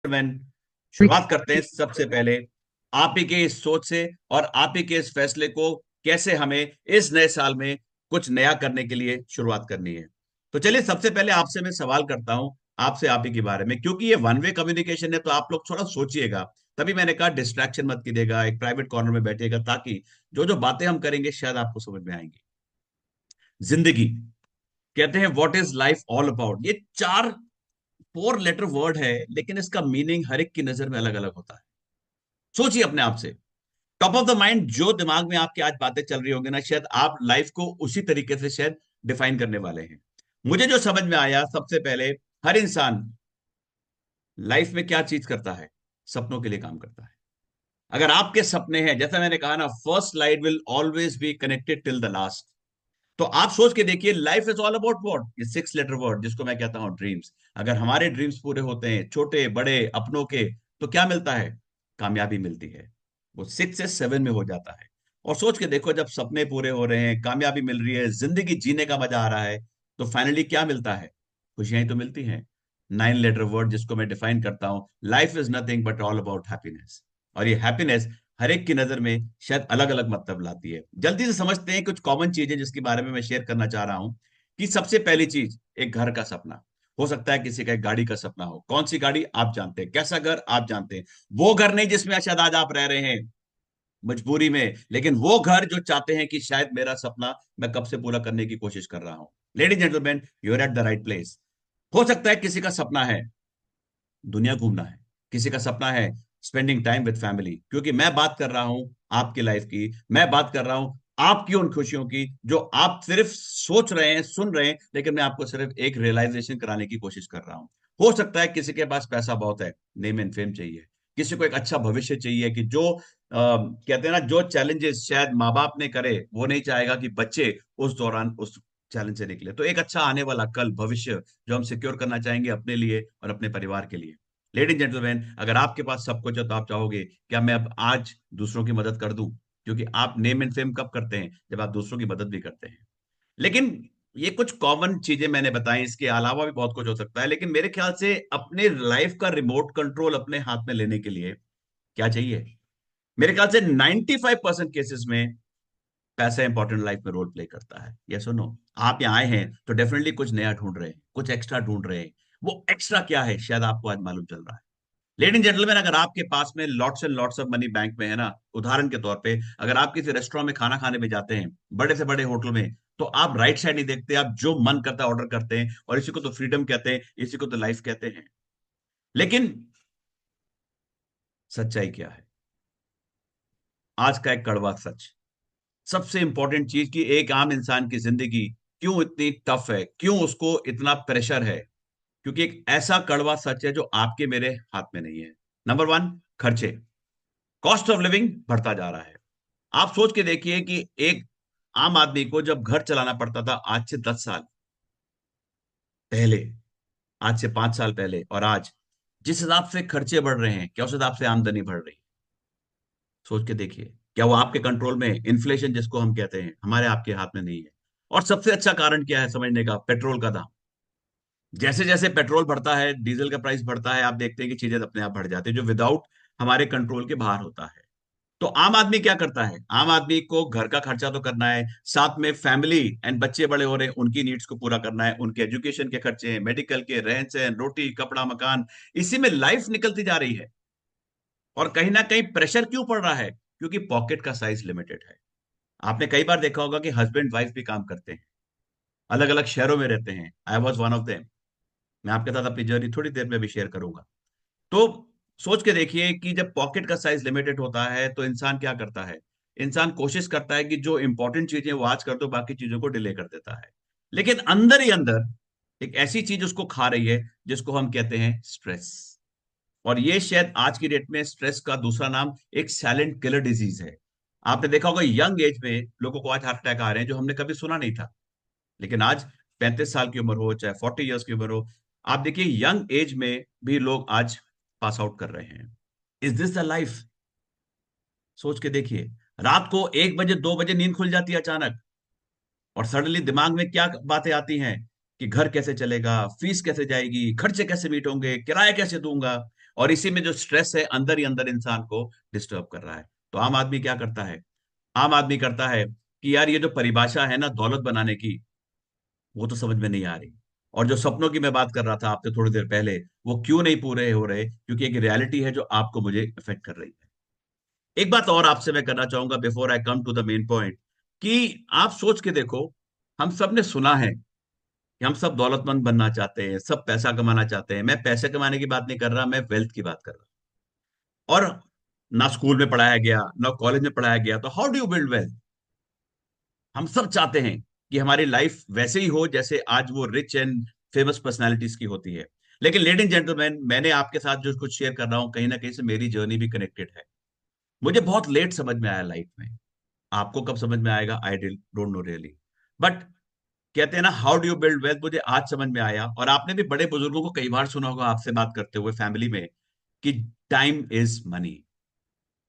Man शुरुआत करते हैं सबसे पहले आप ही के इस सोच से और आप ही के इस फैसले को कैसे हमें इस नए साल में कुछ नया करने के लिए शुरुआत करनी है। तो चलिए सबसे पहले आपसे मैं सवाल करता हूं आपसे आप ही के बारे में, क्योंकि ये वन वे कम्युनिकेशन है तो आप लोग थोड़ा सोचिएगा। तभी मैंने कहा डिस्ट्रैक्शन मत कीजिएगा, एक प्राइवेट कॉर्नर में बैठिएगा ताकि जो जो बातें हम करेंगे शायद आपको समझ में आएंगी। जिंदगी कहते हैं what is life all about, ये चार 4 लेटर वर्ड है, लेकिन इसका मीनिंग हर एक की नजर में अलग अलग होता है। सोचिए अपने आप से, टॉप ऑफ द माइंड जो दिमाग में आपके आज बातें चल रही होंगी ना, शायद आप लाइफ को उसी तरीके से शायद डिफाइन करने वाले हैं। मुझे जो समझ में आया सबसे पहले, हर इंसान लाइफ में क्या चीज करता है, सपनों के लिए काम करता है। अगर आपके सपने हैं, जैसा मैंने कहा ना, first light will always be connected till the last. तो आप सोच के देखिए, life is all about what, ये 6 लेटर वर्ड जिसको मैं कहता हूं ड्रीम्स। अगर हमारे ड्रीम्स पूरे होते हैं, छोटे बड़े अपनों के, तो क्या मिलता है? कामयाबी मिलती है। वो 6 से 7 में हो जाता है। और सोच के देखो, जब सपने पूरे हो रहे हैं, कामयाबी मिल रही है, जिंदगी जीने का मजा आ रहा है, तो फाइनली क्या मिलता है? खुशियां ही तो मिलती हैं। 9 लेटर वर्ड जिसको मैं डिफाइन करता हूं, life is nothing but all about happiness. और ये हैप्पीनेस हर एक की नजर में शायद अलग अलग मतलब लाती है। जल्दी से समझते हैं कुछ कॉमन चीजें जिसके बारे में मैं शेयर करना चाह रहा हूं। कि सबसे पहली चीज, एक घर का सपना। हो सकता है किसी का एक गाड़ी का सपना हो। कौन सी गाड़ी आप जानते हैं, कैसा घर आप जानते हैं। वो घर नहीं जिसमें शायद आज आप रह रहे हैं मजबूरी में, लेकिन वो घर जो चाहते हैं कि शायद मेरा सपना मैं कब से पूरा करने की कोशिश कर रहा हूं। Ladies gentleman, you are at the right place. हो सकता है किसी का सपना है दुनिया घूमना है, किसी का सपना है स्पेंडिंग टाइम विद फैमिली, क्योंकि मैं बात कर रहा हूं आपकी लाइफ की, मैं बात कर रहा हूं आपकी उन खुशियों की जो आप सिर्फ सोच रहे हैं, सुन रहे हैं, लेकिन मैं आपको सिर्फ एक रियलाइजेशन कराने की कोशिश कर रहा हूं। हो सकता है किसी के पास पैसा बहुत है, नेम एंड फेम चाहिए, किसी को एक अच्छा भविष्य चाहिए, कि जो कहते हैं ना, जो चैलेंजेस शायद माँ बाप ने करे वो नहीं चाहेगा कि बच्चे उस दौरान उस चैलेंज से निकले। तो एक अच्छा आने वाला कल भविष्य जो हम सिक्योर करना चाहेंगे अपने लिए और अपने परिवार के लिए। लेडीज जेंटलमैन, अगर आपके पास सब कुछ है तो आप चाहोगे क्या मैं अब आज दूसरों की मदद कर दूं, क्योंकि आप नेम एंड फेम कब करते हैं, जब आप दूसरों की मदद भी करते हैं। लेकिन ये कुछ कॉमन चीजें मैंने बताई, इसके अलावा भी बहुत कुछ हो सकता है। लेकिन मेरे ख्याल से अपने लाइफ का रिमोट कंट्रोल अपने हाथ में लेने के लिए क्या चाहिए? मेरे ख्याल से 95% केसेस में पैसा इंपॉर्टेंट लाइफ में रोल प्ले करता है। यस और नो? आप यहाँ आए हैं तो डेफिनेटली कुछ नया ढूंढ रहे हैं, कुछ एक्स्ट्रा ढूंढ रहे हैं। वो एक्स्ट्रा क्या है शायद आपको आज मालूम चल रहा है। लेडीज जेंटलमैन, अगर आपके पास में lots and lots of money bank में है ना, उदाहरण के तौर पे अगर आप किसी रेस्टोरेंट में खाना खाने में जाते हैं, बड़े से बड़े होटल में, तो आप राइट साइड नहीं देखते, आप जो मन करता है ऑर्डर करते हैं। और इसी को तो फ्रीडम कहते हैं, इसी को तो लाइफ कहते हैं। लेकिन सच्चाई क्या है? आज का एक कड़वा सच, सबसे इंपॉर्टेंट चीज, की एक आम इंसान की जिंदगी क्यों इतनी टफ है, क्यों उसको इतना प्रेशर है। क्योंकि एक ऐसा कड़वा सच है जो आपके मेरे हाथ में नहीं है। नंबर वन, खर्चे। कॉस्ट ऑफ लिविंग बढ़ता जा रहा है। आप सोच के देखिए कि एक आम आदमी को जब घर चलाना पड़ता था आज से 10 साल पहले, आज से 5 साल पहले, और आज जिस हिसाब से खर्चे बढ़ रहे हैं, क्या उस हिसाब से आमदनी बढ़ रही है? सोच के देखिए। क्या वो आपके कंट्रोल में? इन्फ्लेशन जिसको हम कहते हैं, हमारे आपके हाथ में नहीं है। और सबसे अच्छा कारण क्या है समझने का? पेट्रोल का दाम। जैसे जैसे पेट्रोल बढ़ता है, डीजल का प्राइस बढ़ता है, आप देखते हैं कि चीजें अपने आप बढ़ जाती है, जो विदाउट हमारे कंट्रोल के बाहर होता है। तो आम आदमी क्या करता है? आम आदमी को घर का खर्चा तो करना है, साथ में फैमिली एंड बच्चे बड़े हो रहे हैं, उनकी नीड्स को पूरा करना है, उनके एजुकेशन के खर्चे हैं, मेडिकल के, रहन सहन, रोटी कपड़ा मकान, इसी में लाइफ निकलती जा रही है। और कहीं ना कहीं प्रेशर क्यों पड़ रहा है? क्योंकि पॉकेट का साइज लिमिटेड है। आपने कई बार देखा होगा कि हस्बैंड वाइफ भी काम करते हैं, अलग अलग शहरों में रहते हैं। I was one of them. मैं आपके साथ अपनी जर्नी थोड़ी देर में भी शेयर करूंगा। तो सोच के देखिए कि जब पॉकेट का साइज लिमिटेड होता है तो इंसान क्या करता है? इंसान कोशिश करता है कि जो इंपॉर्टेंट चीजें वो आज कर दो, बाकी चीजों को डिले कर देता है। लेकिन अंदर ही अंदर एक ऐसी चीज उसको खा रही है जिसको हम कहते हैं स्ट्रेस। और ये शायद आज की डेट में स्ट्रेस का दूसरा नाम एक साइलेंट किलर डिजीज है। आपने देखा होगा यंग एज में लोगों को आज हार्ट अटैक आ रहे हैं जो हमने कभी सुना नहीं था। लेकिन आज 35 साल की उम्र हो चाहे 40 ईयर्स की उम्र हो, आप देखिए यंग एज में भी लोग आज पास आउट कर रहे हैं। Is this the life? सोच के देखिए। रात को 1 बजे 2 बजे नींद खुल जाती है अचानक, और सडनली दिमाग में क्या बातें आती हैं कि घर कैसे चलेगा, फीस कैसे जाएगी, खर्चे कैसे मीट होंगे, किराया कैसे दूंगा। और इसी में जो स्ट्रेस है अंदर ही अंदर इंसान को डिस्टर्ब कर रहा है। तो आम आदमी क्या करता है? आम आदमी करता है कि यार ये जो परिभाषा है ना दौलत बनाने की, वो तो समझ में नहीं आ रही। और जो सपनों की मैं बात कर रहा था आपसे थोड़ी देर पहले, वो क्यों नहीं पूरे हो रहे? क्योंकि एक रियलिटी है जो आपको मुझे इफेक्ट कर रही है। एक बात और आपसे मैं करना चाहूंगा before I come to the main point, कि आप सोच के देखो, हम सब ने सुना है कि हम सब दौलतमंद बनना चाहते हैं, सब पैसा कमाना चाहते हैं। मैं पैसे कमाने की बात नहीं कर रहा, मैं वेल्थ की बात कर रहा हूं। और ना स्कूल में पढ़ाया गया, ना कॉलेज में पढ़ाया गया, तो how do you build wealth? हम सब चाहते हैं कि हमारी लाइफ वैसे ही हो जैसे आज वो रिच एंड फेमस पर्सनालिटीज की होती है। लेकिन लेडीज एंड जेंटलमैन, मैंने आपके साथ जो कुछ शेयर कर रहा हूं, कहीं ना कहीं से मेरी जर्नी भी कनेक्टेड है। मुझे बहुत लेट समझ में आया लाइफ में। आपको कब समझ में आएगा, I don't know really. But कहते हैं ना, how do you build wealth, मुझे आज समझ में आया। और आपने भी बड़े बुजुर्गों को कई बार सुना होगा आपसे बात करते हुए फैमिली में, कि टाइम इज मनी।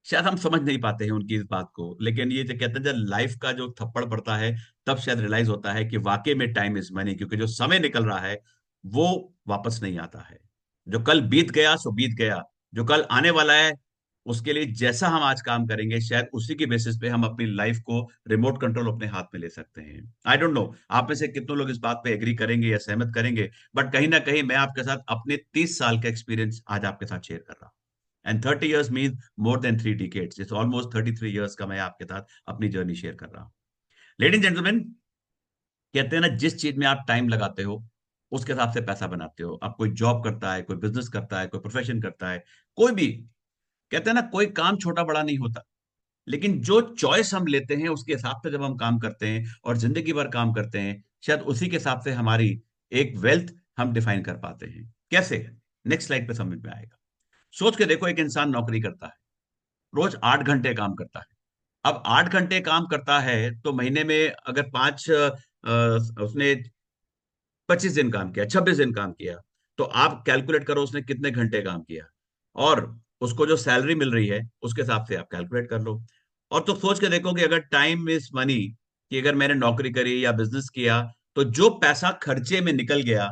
शायद हम समझ नहीं पाते हैं उनकी इस बात को, लेकिन ये जो कहते हैं, जब लाइफ का जो थप्पड़ पड़ता है, तब शायद रियलाइज होता है कि वाकई में टाइम इज मनी। क्योंकि जो समय निकल रहा है वो वापस नहीं आता है। जो कल बीत गया सो बीत गया। जो कल आने वाला है, उसके लिए जैसा हम आज काम करेंगे, शायद उसी की बेसिस पे हम अपनी लाइफ को रिमोट कंट्रोल अपने हाथ में ले सकते हैं। आई डोंट नो आप में से कितने लोग इस बात पे एग्री करेंगे या सहमत करेंगे, बट कहीं ना कहीं मैं आपके साथ अपने 30 साल का एक्सपीरियंस आज आपके साथ शेयर कर रहा हूं। And 30 years mean more than 3 decades, it's almost 33 years का मैं आपके साथ अपनी जर्नी शेयर कर रहा हूँ। लेडीज जेंटलमैन, कहते हैं ना, जिस चीज में आप टाइम लगाते हो उसके हिसाब से पैसा बनाते हो। अब कोई जॉब करता है, कोई बिजनेस करता है, कोई प्रोफेशन करता है, कोई भी, कहते हैं ना, कोई काम छोटा बड़ा नहीं होता। लेकिन जो चॉइस हम लेते हैं उसके हिसाब से जब हम काम करते हैं और जिंदगी भर काम करते हैं, शायद उसी के हिसाब से हमारी एक वेल्थ हम डिफाइन कर पाते हैं। कैसे? नेक्स्ट स्लाइड पे समझ में आएगा। सोच के देखो, एक इंसान नौकरी करता है, रोज 8 घंटे काम करता है। अब 8 घंटे काम करता है तो महीने में अगर उसने 25 दिन काम किया, 26 दिन काम किया, तो आप कैलकुलेट करो उसने कितने घंटे काम किया। और उसको जो सैलरी मिल रही है उसके हिसाब से आप कैलकुलेट कर लो। और तो सोच के देखो कि अगर टाइम इज मनी, कि अगर मैंने नौकरी करी या बिजनेस किया, तो जो पैसा खर्चे में निकल गया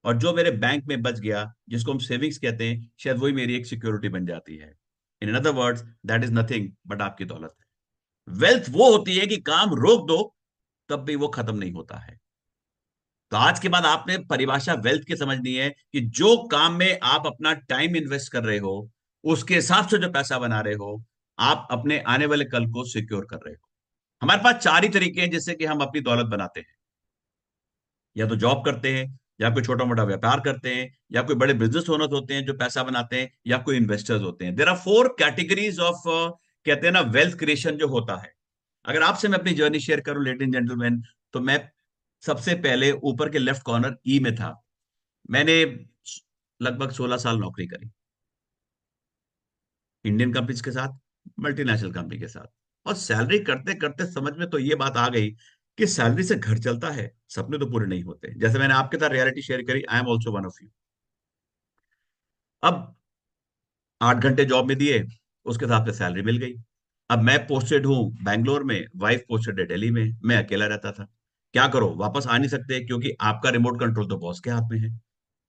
और जो मेरे बैंक में बच गया, जिसको हम सेविंग्स कहते हैं, शायद वही मेरी एक सिक्योरिटी बन जाती है। In other words, that is nothing but आपकी दौलत है। वेल्थ वो होती है कि काम रोक दो तब भी वो खत्म नहीं होता है। तो आज के बाद आपने परिभाषा वेल्थ की समझनी है, कि जो काम में आप अपना टाइम इन्वेस्ट कर रहे हो, उसके हिसाब से जो पैसा बना रहे हो, आप अपने आने वाले कल को सिक्योर कर रहे हो। हमारे पास चार ही तरीके हैं जिससे कि हम अपनी दौलत बनाते हैं। या तो जॉब करते हैं, या कोई छोटा मोटा व्यापार करते हैं, या कोई बड़े बिजनेस ओनर्स होते हैं जो पैसा बनाते हैं, या कोई इन्वेस्टर्स होते हैं। देयर आर 4 कैटेगरीज ऑफ, कहते हैं ना, वेल्थ क्रिएशन जो होता है। अगर आपसे मैं अपनी जर्नी शेयर करूं लेडीज एंड जेंटलमैन, तो मैं सबसे पहले ऊपर के लेफ्ट कॉर्नर ई में था। मैंने लगभग 16 साल नौकरी करी, इंडियन कंपनीज के साथ, मल्टीनेशनल कंपनी के साथ। और सैलरी करते करते समझ में तो ये बात आ गई कि सैलरी से घर चलता है, सपने तो पूरे नहीं होते। जैसे मैंने आपके साथ रियलिटी शेयर करी, I am also one of you. अब 8 घंटे जॉब में दिए, उसके हिसाब से सैलरी मिल गई। अब मैं पोस्टेड हूँ बैंगलोर में, वाइफ पोस्टेड है दिल्ली में, मैं अकेला रहता था। क्या करो, वापस आ नहीं सकते क्योंकि आपका रिमोट कंट्रोल तो बॉस के हाथ में है।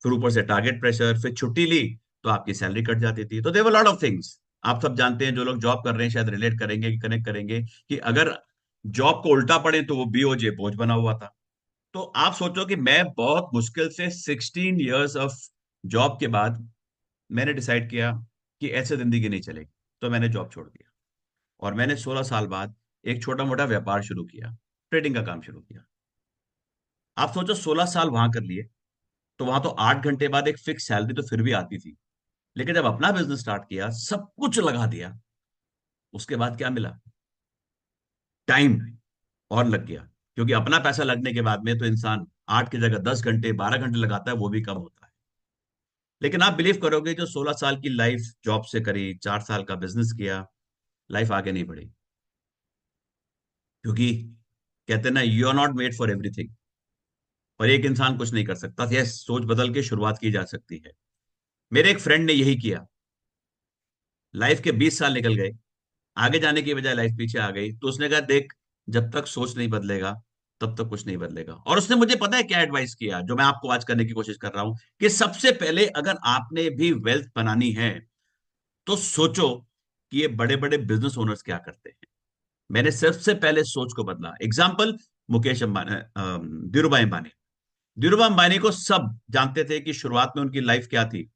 फिर ऊपर से टारगेट प्रेशर, फिर छुट्टी ली तो आपकी सैलरी कट जाती थी। तो देवर लॉट ऑफ थिंग्स। आप सब जानते हैं, जो लोग जॉब कर रहे हैं शायद रिलेट करेंगे, कनेक्ट करेंगे, कि अगर जॉब को उल्टा पड़े तो वो बीओजे बोझ बना हुआ था। तो आप सोचो कि मैं बहुत मुश्किल से 16 years ऑफ जॉब के बाद मैंने डिसाइड किया कि ऐसे जिंदगी नहीं चलेगी। तो मैंने जॉब छोड़ दिया और मैंने 16 साल बाद एक छोटा मोटा व्यापार शुरू किया, ट्रेडिंग का काम शुरू किया। आप सोचो 16 साल वहां कर लिए, तो वहां तो 8 घंटे बाद एक फिक्स सैलरी तो फिर भी आती थी। लेकिन जब अपना बिजनेस स्टार्ट किया, सब कुछ लगा दिया, उसके बाद क्या मिला? टाइम और लग गया। क्योंकि अपना पैसा लगने के बाद में तो इंसान 8 की जगह 10 घंटे 12 घंटे लगाता है, वो भी कम होता है। लेकिन आप बिलीव करोगे, जो 16 साल की लाइफ जॉब से करी, 4 साल का बिजनेस किया, लाइफ आगे नहीं बढ़ी। क्योंकि कहते हैं ना, you are not made for everything. और एक इंसान कुछ नहीं कर सकता, यस, सोच बदल के शुरुआत की जा सकती है। मेरे एक फ्रेंड ने यही किया। लाइफ के 20 साल निकल गए, आगे जाने की बजाय लाइफ पीछे आ गई। तो उसने कहा, देख, जब तक सोच नहीं बदलेगा तब तक कुछ नहीं बदलेगा। और उसने मुझे पता है क्या एडवाइस किया, जो मैं आपको आज करने की कोशिश कर रहा हूं, कि सबसे पहले अगर आपने भी वेल्थ बनानी है तो सोचो कि ये बड़े बड़े बिजनेस ओनर्स क्या करते हैं। मैंने सबसे पहले सोच को बदला। एग्जाम्पल, मुकेश अंबानी, धीरूभाई अंबानी। धीरूभाई अंबानी को सब जानते थे कि शुरुआत में उनकी लाइफ क्या थी।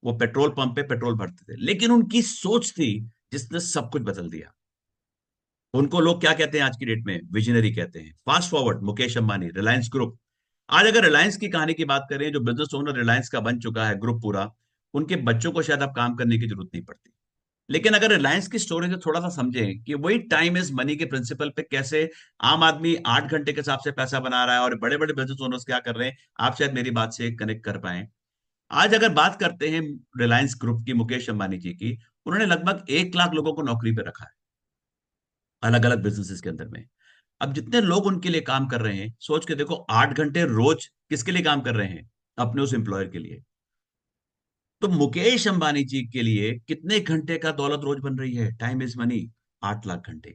वो पेट्रोल पंप पे पेट्रोल भरते थे, लेकिन उनकी सोच थी जिसने सब कुछ बदल दिया। उनको लोग क्या कहते हैं आज की डेट में? विजनरी कहते हैं। Fast forward, Mukesh Ambani, Reliance group. आज अगर रिलायंस की कहानी की बात करें, जो बिजनेस ओनर रिलायंस का बन चुका है ग्रुप पूरा, उनके बच्चों को शायद अब काम करने की जरूरत नहीं पड़ती। लेकिन अगर रिलायंस की स्टोरी को थोड़ा सा समझें कि वही टाइम इज मनी के प्रिंसिपल पे कैसे आम आदमी 8 घंटे के हिसाब से पैसा बना रहा है और बड़े बड़े बिजनेस ओनर्स क्या कर रहे हैं, आप शायद मेरी बात से कनेक्ट कर पाए। आज अगर बात करते हैं रिलायंस ग्रुप की, मुकेश अंबानी जी की, उन्होंने लगभग 1 लाख लोगों को नौकरी पे रखा है अलग अलग बिजनेसेस के अंदर में। अब जितने लोग उनके लिए काम कर रहे हैं, सोच के देखो, 8 घंटे रोज किसके लिए काम कर रहे हैं? अपने उस एम्प्लॉयर के लिए। तो मुकेश अंबानी जी के लिए कितने घंटे का दौलत रोज बन रही है? Time is money. 8 लाख घंटे।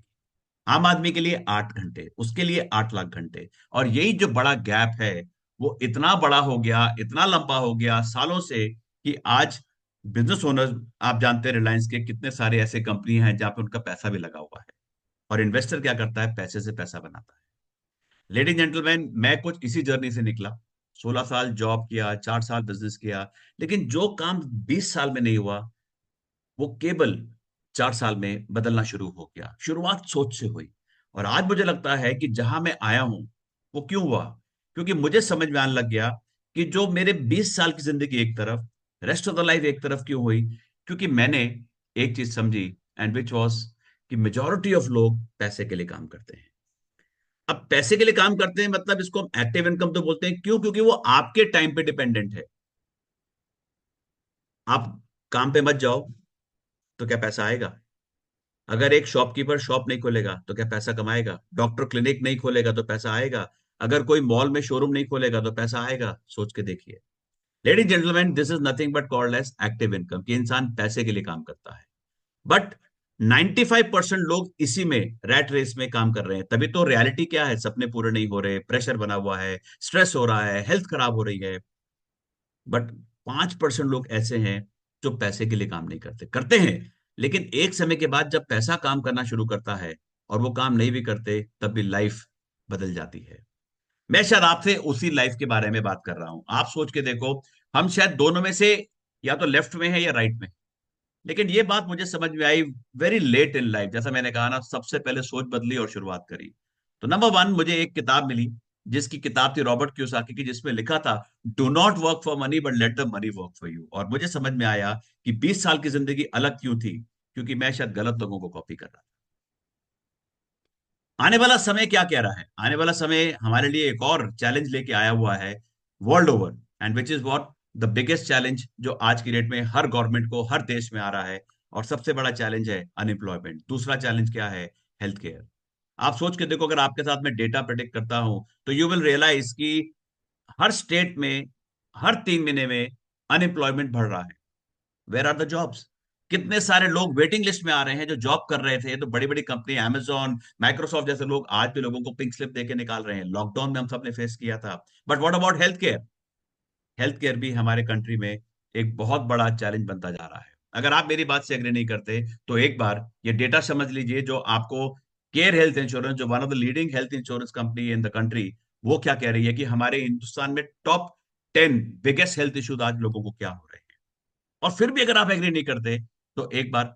आम आदमी के लिए 8 घंटे, उसके लिए 8 लाख घंटे। और यही जो बड़ा गैप है, वो इतना बड़ा हो गया, इतना लंबा हो गया सालों से, कि आज बिजनेस ओनर्स, आप जानते हैं रिलायंस के कितने सारे ऐसे कंपनी हैं जहां पे उनका पैसा भी लगा हुआ है। और इन्वेस्टर क्या करता है? पैसे से पैसा बनाता है। लेडीज जेंटलमैन, मैं कुछ इसी जर्नी से निकला। 16 साल जॉब किया, 4 साल बिजनेस किया, लेकिन जो काम 20 साल में नहीं हुआ, वो केवल 4 साल में बदलना शुरू हो गया। शुरुआत सोच से हुई। और आज मुझे लगता है कि जहां मैं आया हूं, वो क्यों हुआ? क्योंकि मुझे समझ में आने लग गया कि जो मेरे 20 साल की जिंदगी एक तरफ, रेस्ट ऑफ द लाइफ एक तरफ क्यों हुई। क्योंकि मैंने एक चीज समझी, एंड विच वॉज, कि मेजोरिटी ऑफ लोग पैसे के लिए काम करते हैं। अब पैसे के लिए काम करते हैं मतलब इसको हम एक्टिव इनकम तो बोलते हैं। क्यों? क्योंकि वो आपके टाइम पे डिपेंडेंट है। आप काम पे मत जाओ तो क्या पैसा आएगा? अगर एक शॉपकीपर शॉप नहीं खोलेगा तो क्या पैसा कमाएगा? डॉक्टर क्लिनिक नहीं खोलेगा तो पैसा आएगा? अगर कोई मॉल में शोरूम नहीं खोलेगा तो पैसा आएगा? सोच के देखिए। Ladies gentleman, this is nothing but called as active income, कि इंसान पैसे के लिए काम करता है। बट 95% लोग इसी में, रैट रेस में काम कर रहे हैं। तभी तो रियलिटी क्या है? सपने पूरे नहीं हो रहे, प्रेशर बना हुआ है, स्ट्रेस हो रहा है, हेल्थ खराब हो रही है। बट 5% लोग ऐसे हैं जो पैसे के लिए काम नहीं करते, करते हैं, लेकिन एक समय के बाद जब पैसा काम करना शुरू करता है और वो काम नहीं भी करते, तब भी लाइफ बदल जाती है। मैं शायद आपसे उसी लाइफ के बारे में बात कर रहा हूं। आप सोच के देखो, हम शायद दोनों में से या तो लेफ्ट में है या राइट में। लेकिन ये बात मुझे समझ में आई वेरी लेट इन लाइफ। जैसा मैंने कहा ना, सबसे पहले सोच बदली और शुरुआत करी। तो नंबर वन, मुझे एक किताब मिली, जिसकी किताब थी रॉबर्ट क्यूसाकी की, जिसमें लिखा था, do not work for money but let the money work for you. और मुझे समझ में आया कि 20 साल की जिंदगी अलग क्यों थी, क्योंकि मैं शायद गलत लोगों को कॉपी कर रहा था। आने वाला समय क्या कह रहा है? आने वाला समय हमारे लिए एक और चैलेंज लेके आया हुआ है, world over, and which is what, the biggest challenge जो आज की डेट में हर गवर्नमेंट को, हर देश में आ रहा है। और सबसे बड़ा चैलेंज है अनएम्प्लॉयमेंट। दूसरा चैलेंज क्या है? Health care. आप सोच के देखो, अगर आपके साथ में डेटा प्रेडिक्ट करता हूं, तो यू विल रियलाइज कि हर स्टेट में हर 3 महीने में अनएम्प्लॉयमेंट बढ़ रहा है। Where are the jobs? कितने सारे लोग वेटिंग लिस्ट में आ रहे हैं जो जॉब कर रहे थे। तो बड़ी बड़ी कंपनी, Amazon, माइक्रोसॉफ्ट जैसे लोग आज भी लोगों को पिंक स्लिप देके निकाल रहे हैं। लॉकडाउन में हम सब ने फेस किया था। But what about health care? Health care भी हमारे कंट्री में एक बहुत बड़ा चैलेंज बनता जा रहा है। अगर आप मेरी बात से एग्री नहीं करते, तो एक बार ये डेटा समझ लीजिए, जो आपको केयर हेल्थ इंश्योरेंस, जो one of the leading health insurance company in the country, वो क्या कह रही है कि हमारे हिंदुस्तान में टॉप 10 बिगेस्ट हेल्थ इश्यूज आज लोगों को क्या हो रहे हैं। और फिर भी अगर आप एग्री नहीं करते, तो एक बार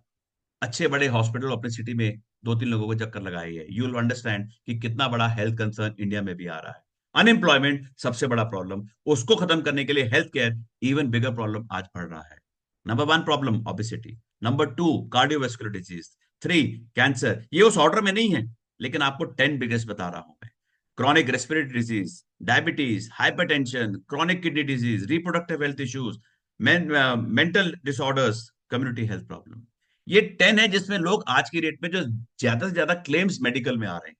अच्छे बड़े हॉस्पिटल अपने सिटी में 2-3 लोगों को चक्कर लगाइए, यू विल अंडरस्टैंड कि कितना बड़ा हेल्थ कंसर्न इंडिया में भी आ रहा है। अनएम्प्लॉयमेंट सबसे बड़ा प्रॉब्लम, उसको खत्म करने के लिए health care even bigger problem आज बढ़ रहा है। Number one problem obesity, number two cardiovascular disease, three cancer. ये उस ऑर्डर में नहीं है, लेकिन आपको 10 बिगेस्ट बता रहा हूं मैं। Chronic respiratory disease, diabetes, hypertension, chronic kidney disease, reproductive health issues, mental disorders, community health problem. ये 10 है जिसमें लोग आज की डेट में जो ज्यादा से ज्यादा क्लेम्स मेडिकल में आ रहे हैं।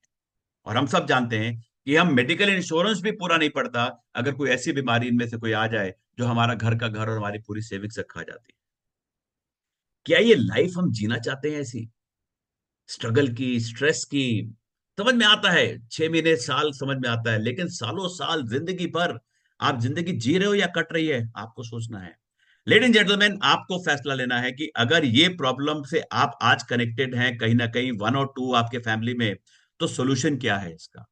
और हम सब जानते हैं कि हम मेडिकल इंश्योरेंस भी पूरा नहीं पड़ता अगर कोई ऐसी बीमारी इनमें से कोई आ जाए जो हमारा घर का घर और हमारी पूरी सेविंग्स से खा जाती है। क्या ये लाइफ हम जीना चाहते हैं? ऐसी स्ट्रगल की, स्ट्रेस की, समझ में आता है, 6 महीने साल समझ में आता है, लेकिन सालों साल जिंदगी भर आप जिंदगी जी रहे हो या कट रही है, आपको सोचना है। लेडीज एंड जेंटलमैन, आपको फैसला लेना है कि अगर ये प्रॉब्लम से आप आज कनेक्टेड हैं कहीं ना कहीं, वन और टू आपके फैमिली में, तो सोल्यूशन क्या है इसका।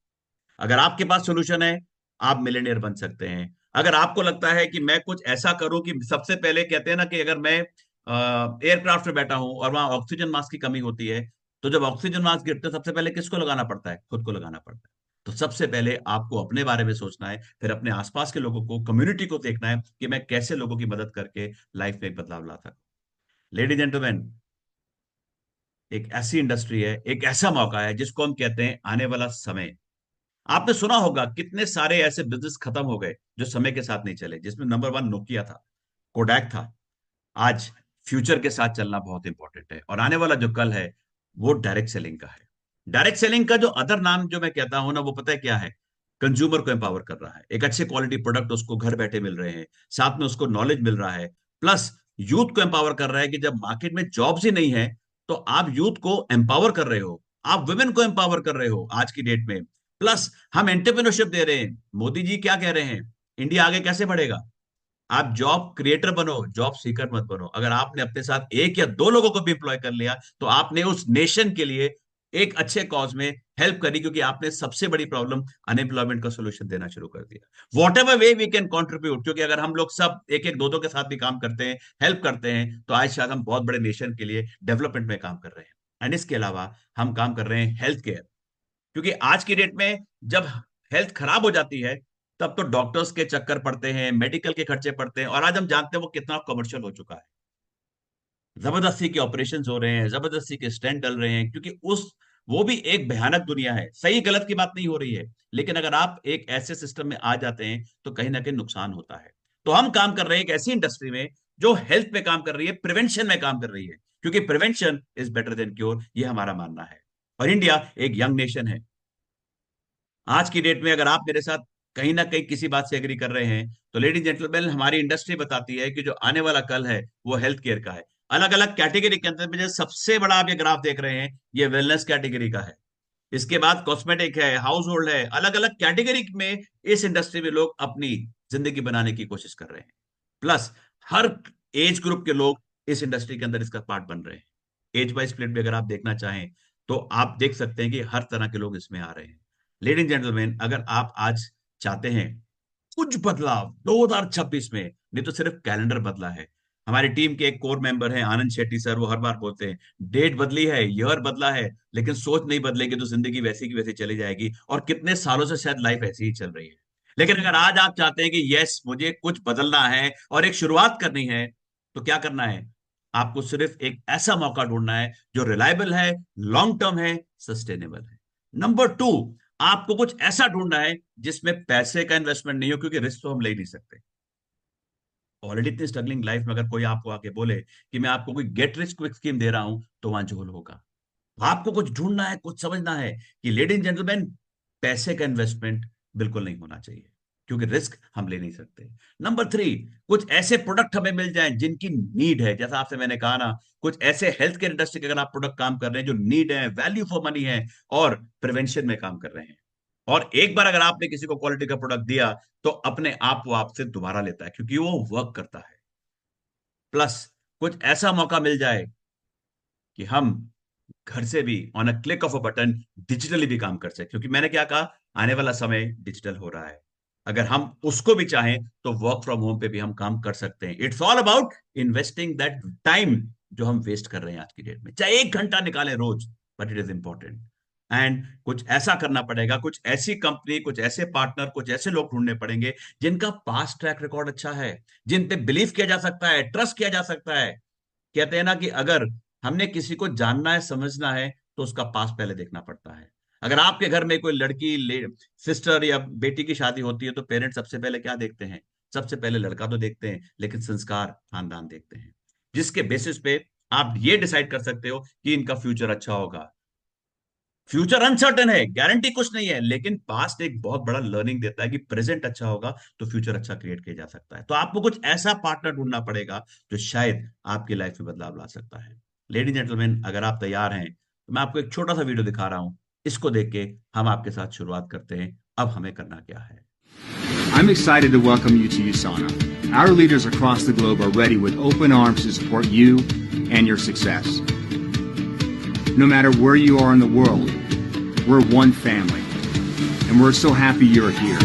अगर आपके पास सोल्यूशन है, आप मिलियनेयर बन सकते हैं। अगर आपको लगता है कि मैं कुछ ऐसा करूं कि सबसे पहले, कहते हैं ना कि अगर मैं एयरक्राफ्ट में बैठा हूं और वहां ऑक्सीजन मास्क की कमी होती है, तो जब ऑक्सीजन मास्क गिरते हैं सबसे पहले किसको लगाना पड़ता है, खुद को लगाना पड़ता है। तो सबसे पहले आपको अपने बारे में सोचना है, फिर अपने आसपास के लोगों को, कम्युनिटी को देखना है कि मैं कैसे लोगों की मदद करके लाइफ में एक बदलाव ला सकूं। लेडीज जेंटलमैन, एक ऐसी इंडस्ट्री है, एक ऐसा मौका है जिसको हम कहते हैं आने वाला समय। आपने सुना होगा कितने सारे ऐसे बिजनेस खत्म हो गए जो समय के साथ नहीं चले, जिसमें नंबर वन नोकिया था, कोडैक था। आज फ्यूचर के साथ चलना बहुत इंपॉर्टेंट है, और आने वाला जो कल है वो डायरेक्ट सेलिंग का है। डायरेक्ट सेलिंग का जो अदर नाम जो मैं कहता हूं ना, वो पता है क्या है? कंज्यूमर को एम्पावर कर रहा है, एक अच्छे क्वालिटी प्रोडक्ट उसको घर बैठे मिल रहे हैं, साथ में उसको नॉलेज मिल रहा है, प्लस यूथ को एम्पावर कर रहा है कि जब मार्केट में जॉब्स ही नहीं है, तो आप यूथ को एम्पावर कर रहे हो, आप वुमेन को एम्पावर कर रहे हो आज की डेट में। प्लस हम एंटरप्रेन्योरशिप दे रहे हैं। मोदी जी क्या कह रहे हैं? इंडिया आगे कैसे बढ़ेगा? आप जॉब क्रिएटर बनो, जॉब सीकर मत बनो। अगर आपने अपने साथ एक या दो लोगों को भी एम्प्लॉय कर लिया, तो आपने उस नेशन के लिए एक अच्छे कॉज में हेल्प करी, क्योंकि आपने सबसे बड़ी प्रॉब्लम अनएम्प्लॉयमेंट का सोल्यूशन देना शुरू कर दिया। Whatever way we can contribute, क्योंकि अगर हम लोग सब एक एक दो दो के साथ भी काम करते हैं, हेल्प करते हैं, तो आज शायद हम बहुत बड़े नेशन के लिए डेवलपमेंट में काम कर रहे हैं। एंड इसके अलावा हम काम कर रहे हैं हेल्थ केयर, क्योंकि आज की डेट में जब हेल्थ खराब हो जाती है, तब तो डॉक्टर्स के चक्कर पड़ते हैं, मेडिकल के खर्चे पड़ते हैं, और आज हम जानते हैं वो कितना कमर्शियल हो चुका है। जबरदस्ती के ऑपरेशन हो रहे हैं, जबरदस्ती के स्टेंट डल रहे हैं, क्योंकि उस वो भी एक भयानक दुनिया है। सही गलत की बात नहीं हो रही है, लेकिन अगर आप एक ऐसे सिस्टम में आ जाते हैं तो कहीं ना कहीं नुकसान होता है। तो हम काम कर रहे हैं एक ऐसी इंडस्ट्री में जो हेल्थ पे काम कर रही है, प्रिवेंशन में काम कर रही है, क्योंकि prevention is better than cure, ये हमारा मानना है। और इंडिया एक यंग नेशन है। आज की डेट में अगर आप मेरे साथ कहीं ना कहीं किसी बात से एग्री कर रहे हैं, तो लेडीज जेंटलमैन, हमारी इंडस्ट्री बताती है कि जो आने वाला कल है वो हेल्थ केयर का है। अलग अलग कैटेगरी के अंदर में जो सबसे बड़ा आप ये ग्राफ देख रहे हैं, ये वेलनेस कैटेगरी का है। इसके बाद कॉस्मेटिक है, हाउस होल्ड है, अलग अलग कैटेगरी में इस इंडस्ट्री में लोग अपनी जिंदगी बनाने की कोशिश कर रहे हैं। प्लस हर एज ग्रुप के लोग इस इंडस्ट्री के अंदर इसका पार्ट बन रहे हैं। एज वाइज स्प्लिट भी अगर आप देखना चाहें, तो आप देख सकते हैं कि हर तरह के लोग इसमें आ रहे हैं। लेडीज जेंटलमैन, अगर आप आज चाहते हैं कुछ बदलाव 2026 में, नहीं तो सिर्फ कैलेंडर बदला है। हमारी टीम के एक कोर मेंबर हैं आनंद शेट्टी सर, वो हर बार बोलते हैं डेट बदली है, ईयर बदला है, लेकिन सोच नहीं बदलेगी तो जिंदगी वैसी की वैसी चली जाएगी, और कितने सालों से शायद लाइफ ऐसी ही चल रही है। लेकिन अगर आज आप चाहते हैं कि यस मुझे कुछ बदलना है और एक शुरुआत करनी है, तो क्या करना है? आपको सिर्फ एक ऐसा मौका ढूंढना है जो रिलायबल है, लॉन्ग टर्म है, सस्टेनेबल है। नंबर टू, आपको कुछ ऐसा ढूंढना है जिसमें पैसे का इन्वेस्टमेंट नहीं हो, क्योंकि रिस्क तो हम ले नहीं सकते। ऑलरेडी इतनी स्ट्रगलिंग लाइफ में अगर कोई आपको आके बोले कि मैं आपको कोई गेट रिच क्विक स्कीम दे रहा हूं, तो वहां झोल होगा। आपको कुछ ढूंढना है, कुछ समझना है कि लेडीज एंड जेंटलमैन, पैसे का इन्वेस्टमेंट बिल्कुल नहीं होना चाहिए, क्योंकि रिस्क हम ले नहीं सकते। नंबर थ्री, कुछ ऐसे प्रोडक्ट हमें मिल जाएं जिनकी नीड है। जैसा आपसे मैंने कहा ना, कुछ ऐसे हेल्थ केयर इंडस्ट्री के अगर आप प्रोडक्ट काम कर रहे हैं जो नीड है, वैल्यू फॉर मनी है, और प्रिवेंशन में काम कर रहे हैं, और एक बार अगर आपने किसी को क्वालिटी का प्रोडक्ट दिया, तो अपने आप वो आपसे दोबारा लेता है, क्योंकि वो वर्क करता है। प्लस कुछ ऐसा मौका मिल जाए कि हम घर से भी on a click of a button digitally भी काम कर सकते, क्योंकि मैंने क्या कहा, आने वाला समय डिजिटल हो रहा है। अगर हम उसको भी चाहें तो वर्क फ्रॉम होम पे भी हम काम कर सकते हैं। It's all about investing that time जो हम वेस्ट कर रहे हैं आज की डेट में, चाहे 1 घंटा निकालें रोज, but it is important. And कुछ ऐसा करना पड़ेगा, कुछ ऐसी कंपनी, कुछ ऐसे पार्टनर, कुछ ऐसे लोग ढूंढने पड़ेंगे जिनका पास्ट ट्रैक रिकॉर्ड अच्छा है, जिन पे बिलीव किया जा सकता है, ट्रस्ट किया जा सकता है। कहते हैं ना कि अगर हमने किसी को जानना है, समझना है, तो उसका पास पहले देखना पड़ता है। अगर आपके घर में कोई लड़की, सिस्टर या बेटी की शादी होती है, तो पेरेंट्स सबसे पहले क्या देखते हैं? सबसे पहले लड़का तो देखते हैं, लेकिन संस्कार, खानदान देखते हैं, जिसके बेसिस पे आप ये डिसाइड कर सकते हो कि इनका फ्यूचर अच्छा होगा। फ्यूचर अनसर्टेन है, गारंटी कुछ नहीं है, लेकिन पास्ट एक बहुत बड़ा लर्निंग देता है कि प्रेजेंट अच्छा होगा तो फ्यूचर अच्छा क्रिएट किया जा सकता है। तो आपको कुछ ऐसा पार्टनर ढूंढना पड़ेगा जो शायद आपकी लाइफ में बदलाव ला सकता है। लेडीज जेंटलमैन, अगर आप तैयार हैं, तो मैं आपको एक छोटा सा वीडियो दिखा रहा हूं। इसको देख के हम आपके साथ शुरुआत करते हैं। अब हमें करना क्या है? I'm excited to welcome you to USANA. Our leaders across the globe are ready with open arms to support you and your success. No matter where you are in the world, we're one family, and we're so happy you're here.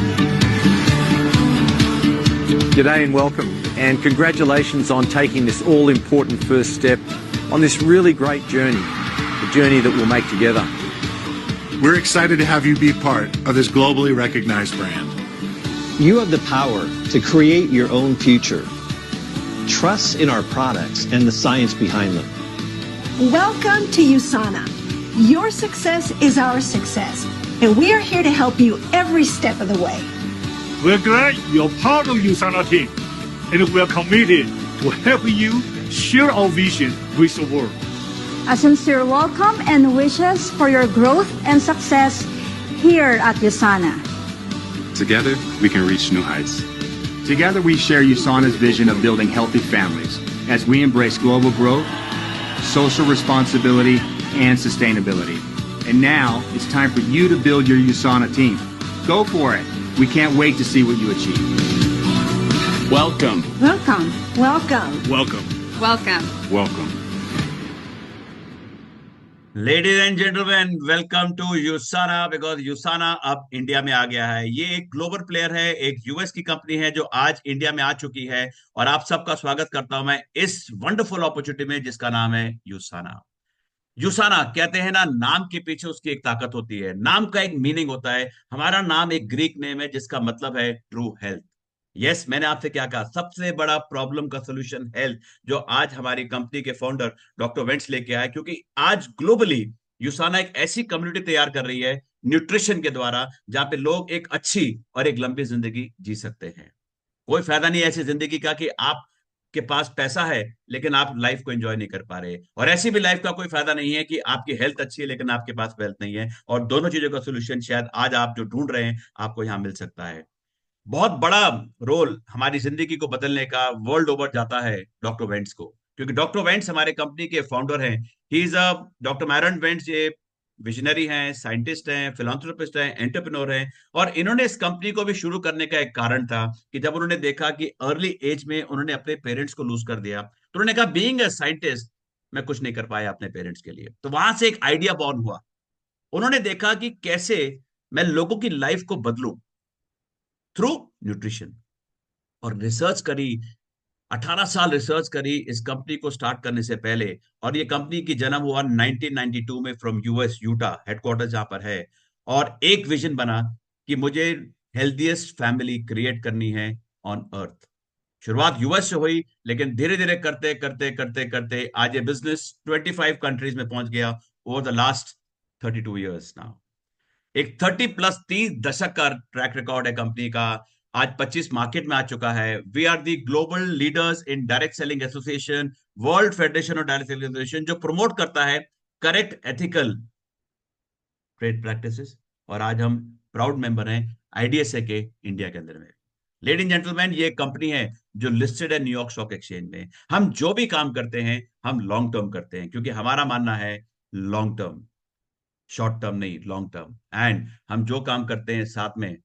G'day and welcome, and congratulations on taking this all-important first step on this really great journey, a journey that we'll make together. We're excited to have you be part of this globally recognized brand. You have the power to create your own future. Trust in our products and the science behind them. Welcome to USANA. Your success is our success, and we are here to help you every step of the way. We're glad you're part of USANA team, and we're committed to helping you share our vision with the world. A sincere welcome and wishes for your growth and success here at USANA. Together, we can reach new heights. Together we share USANA's vision of building healthy families as we embrace global growth, social responsibility, and sustainability. And now it's time for you to build your USANA team. Go for it. We can't wait to see what you achieve. Welcome. Welcome. Welcome. Welcome. Welcome. Welcome. Ladies and gentleman, welcome to USANA, because USANA अब India में आ गया है। ये एक global player है, एक US की company है जो आज इंडिया में आ चुकी है, और आप सबका स्वागत करता हूं मैं इस वंडरफुल अपॉर्चुनिटी में जिसका नाम है यूसाना। यूसाना कहते हैं ना, नाम के पीछे उसकी एक ताकत होती है, नाम का एक मीनिंग होता है। हमारा नाम एक ग्रीक नेम है जिसका मतलब है ट्रू हेल्थ। यस, मैंने आपसे क्या कहा, सबसे बड़ा प्रॉब्लम का सोल्यूशन हेल्थ, जो आज हमारी कंपनी के फाउंडर डॉक्टर वेंट्स लेके आए। क्योंकि आज ग्लोबली यूसाना एक ऐसी कम्युनिटी तैयार कर रही है न्यूट्रिशन के द्वारा, जहां पे लोग एक अच्छी और एक लंबी जिंदगी जी सकते हैं। कोई फायदा नहीं ऐसी जिंदगी का कि आप के पास पैसा है लेकिन आप लाइफ को एंजॉय नहीं कर पा रहे, और ऐसी भी लाइफ का कोई फायदा नहीं है कि आपकी हेल्थ अच्छी है लेकिन आपके पास वेल्थ नहीं है। और दोनों चीजों का सोल्यूशन शायद आज आप जो ढूंढ रहे हैं आपको यहाँ मिल सकता है। बहुत बड़ा रोल हमारी जिंदगी को बदलने का वर्ल्ड ओवर जाता है डॉक्टर वेंट्स को, क्योंकि डॉक्टर वेंट्स हमारे कंपनी के फाउंडर हैं। He is a doctor Myron Wentz, ये विजनरी हैं, साइंटिस्ट हैं, फिलांथ्रोपिस्ट हैं, एंटरप्रेन्योर हैं। और इन्होंने इस कंपनी को भी शुरू करने का एक कारण था कि जब उन्होंने देखा कि अर्ली एज में उन्होंने अपने पेरेंट्स को लूज कर दिया, तो उन्होंने कहा बीइंग अ साइंटिस्ट मैं कुछ नहीं कर पाया अपने पेरेंट्स के लिए। तो वहां से एक आइडिया बॉर्न हुआ। उन्होंने देखा कि कैसे मैं लोगों की लाइफ को बदलूं थ्रू न्यूट्रिशन, और रिसर्च करी। 18 साल रिसर्च करी इस कंपनी को स्टार्ट करने से पहले, और ये कंपनी की जन्म हुआ 1992 में फ्रॉम यूएस यूटा, हेडक्वार्टर जहां पर है। और एक विजन बना कि मुझे हेल्दीएस्ट फैमिली क्रिएट करनी है ऑन अर्थ। शुरुआत यूएस से हुई, लेकिन धीरे धीरे करते करते करते करते आज ये बिजनेस 25 कंट्रीज में पहुंच गया over the last 32 years now. एक 30+30 दशक का ट्रैक रिकॉर्ड है कंपनी का। आज 25 मार्केट में आ चुका है। We are the global leaders in direct selling association, world federation of direct selling association, जो प्रमोट करता है करेक्ट एथिकल ट्रेड प्रैक्टिसेस। और आज हम प्राउड मेंबर हैं आईडीएसए के इंडिया के अंदर में। लेडीज एंड जेंटलमैन, ये कंपनी है जो लिस्टेड है न्यूयॉर्क स्टॉक एक्सचेंज में। हम जो भी काम करते हैं हम लॉन्ग टर्म करते हैं, क्योंकि हमारा मानना है लॉन्ग टर्म, शॉर्ट टर्म नहीं, लॉन्ग टर्म। एंड हम जो काम करते हैं साथ में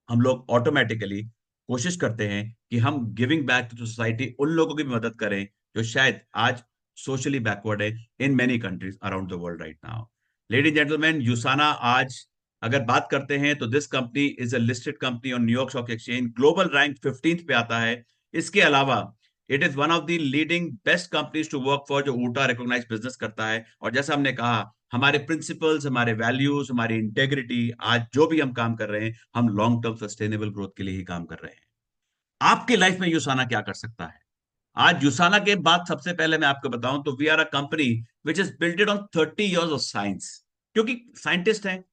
हम लोग ऑटोमेटिकली कोशिश करते हैं कि हम गिविंग बैक टू सोसाइटी, उन लोगों की भी मदद करें जो शायद आज सोशली बैकवर्ड है in many countries around the world right now. Ladies gentleman, यूसाना आज अगर बात करते हैं तो this company is a listed company on New York stock exchange, global rank 15th पे आता है। इसके अलावा it is one of the leading best companies to work for, जो ऊटा रिकॉग्नाइज बिजनेस करता है। और जैसा हमने कहा, हमारे प्रिंसिपल्स, हमारे वैल्यूज, हमारी इंटेग्रिटी, आज जो भी हम काम कर रहे हैं हम लॉन्ग टर्म सस्टेनेबल ग्रोथ के लिए ही काम कर रहे हैं। आपकी लाइफ में यूसाना क्या कर सकता है? आज यूसाना के बाद सबसे पहले मैं आपको बताऊं तो we are a company which is builted on 30 years of science, क्योंकि साइंटिस्ट हैं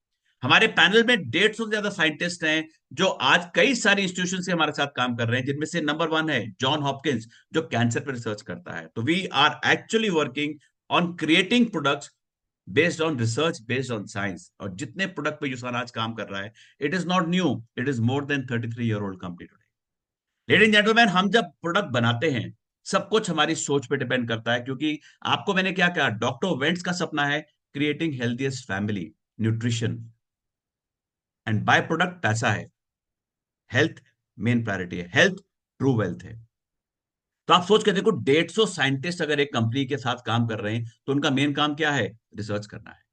हमारे पैनल में। 150 से ज्यादा साइंटिस्ट हैं जो आज कई सारी इंस्टीट्यूशन से हमारे साथ काम कर रहे हैं, जिनमें से नंबर 1 है जॉन हॉपकिंस, जो कैंसर पर रिसर्च करता है। तो we are actually working on creating products based on research, based on science. और जितने प्रोडक्ट पे यूसाना आज काम कर रहा है, it is not new, it is more than 33-year-old company today. Ladies and gentleman, हम जब प्रोडक्ट बनाते हैं सब कुछ हमारी सोच पे डिपेंड करता है, क्योंकि आपको मैंने क्या कहा, डॉक्टर वेंट्स का सपना है creating healthiest family. Nutrition, and by product पैसा है। हेल्थ मेन प्रायोरिटी है, हेल्थ ट्रू वेल्थ है। तो आप सोच के देखो, 150 साइंटिस्ट अगर एक कंपनी के साथ काम कर रहे हैं तो उनका मेन काम क्या है? रिसर्च करना है।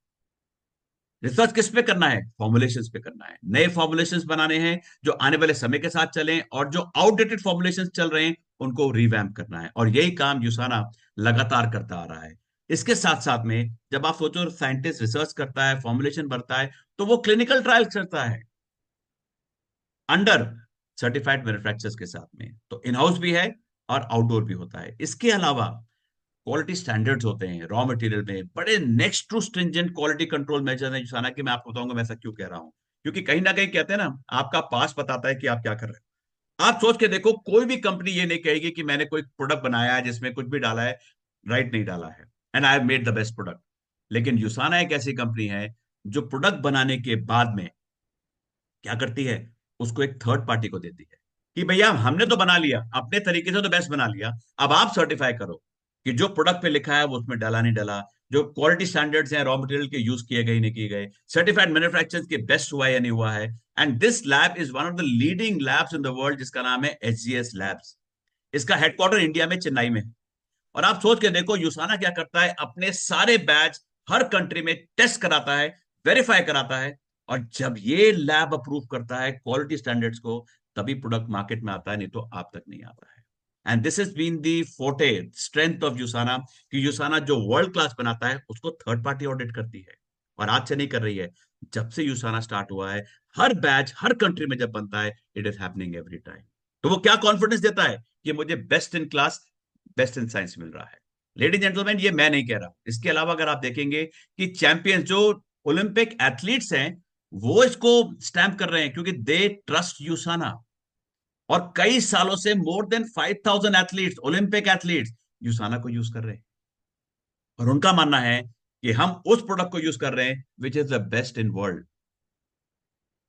रिसर्च किस पे करना है? फॉर्मुलेशंस पे करना है। नए फॉर्मुलेशंस बनाने हैं जो आने वाले समय के साथ चलें, और जो आउटडेटेड फॉर्मुलेशंस चल रहे हैं उनको रिवैम्प करना है। और यही काम यूसाना लगातार करता आ रहा है। इसके साथ साथ में जब आप सोचो, साइंटिस्ट रिसर्च करता है, फॉर्मुलेशन बढ़ता है, तो वो क्लिनिकल ट्रायल करता है अंडर सर्टिफाइड मैन्युफैक्चरर्स के साथ में। तो इन हाउस भी है और आउटडोर भी होता है। इसके अलावा क्वालिटी स्टैंडर्ड्स होते हैं रॉ मटेरियल में, बड़े next to stringent quality control measure है यूसाना की। मैं आपको बताऊंगा मैं ऐसा क्यों कह रहा हूं, क्योंकि कहीं ना कहीं कहते हैं ना, आपका पास बताता है कि आप क्या कर रहे हो। आप सोच के देखो, कोई भी कंपनी ये नहीं कहेगी कि मैंने कोई प्रोडक्ट बनाया है जिसमें कुछ भी डाला है, राइट नहीं डाला है, and I have made the best product. लेकिन यूसाना एक ऐसी कंपनी है जो प्रोडक्ट बनाने के बाद में क्या करती है, उसको एक थर्ड पार्टी को देती है कि भैया हमने तो बना लिया अपने तरीके से, तो बेस्ट बना लिया, अब आप सर्टिफाई करो कि जो प्रोडक्ट पे लिखा है वो उसमें डाला नहीं डाला, जो क्वालिटी स्टैंडर्ड्स हैं रॉ मटेरियल के यूज किए गए नहीं किए गए, सर्टिफाइड मैन्युफैक्चरर्स के बेस्ट हुआ या नहीं हुआ है। And this lab is one of the leading labs in the world, जिसका नाम है एचजीएस लैब्स। इसका हेडक्वार्टर इंडिया में, चेन्नई में है। और आप सोच के देखो, यूसाना क्या करता है, अपने सारे बैच हर कंट्री में टेस्ट कराता है, वेरीफाई कराता है, और जब ये लैब अप्रूव करता है क्वालिटी स्टैंडर्ड्स को, तभी प्रोडक्ट मार्केट में आता है, नहीं तो आप तक नहीं आता है। And this is been the forte strength of USANA, कि यूसाना जो वर्ल्ड क्लास बनाता है उसको थर्ड पार्टी ऑडिट करती है। और आज से नहीं कर रही है, जब से यूसाना स्टार्ट हुआ है, हर बैच हर कंट्री में जब बनता है, it is happening every time. तो वो क्या कॉन्फिडेंस देता है कि मुझे best in class, best in science मिल रहा है। लेडीज जेंटलमैन, ये मैं नहीं कह रहा। इसके अलावा अगर आप देखेंगे कि चैंपियंस जो ओलंपिक एथलीट्स हैं, वो इसको स्टैंप कर रहे हैं, क्योंकि दे ट्रस्ट यूसाना। और कई सालों से more than 5000 athletes, Olympic athletes, USANA को यूज कर रहे हैं। और उनका मानना है कि हम उस प्रोडक्ट को यूज कर रहे हैं which is the best in world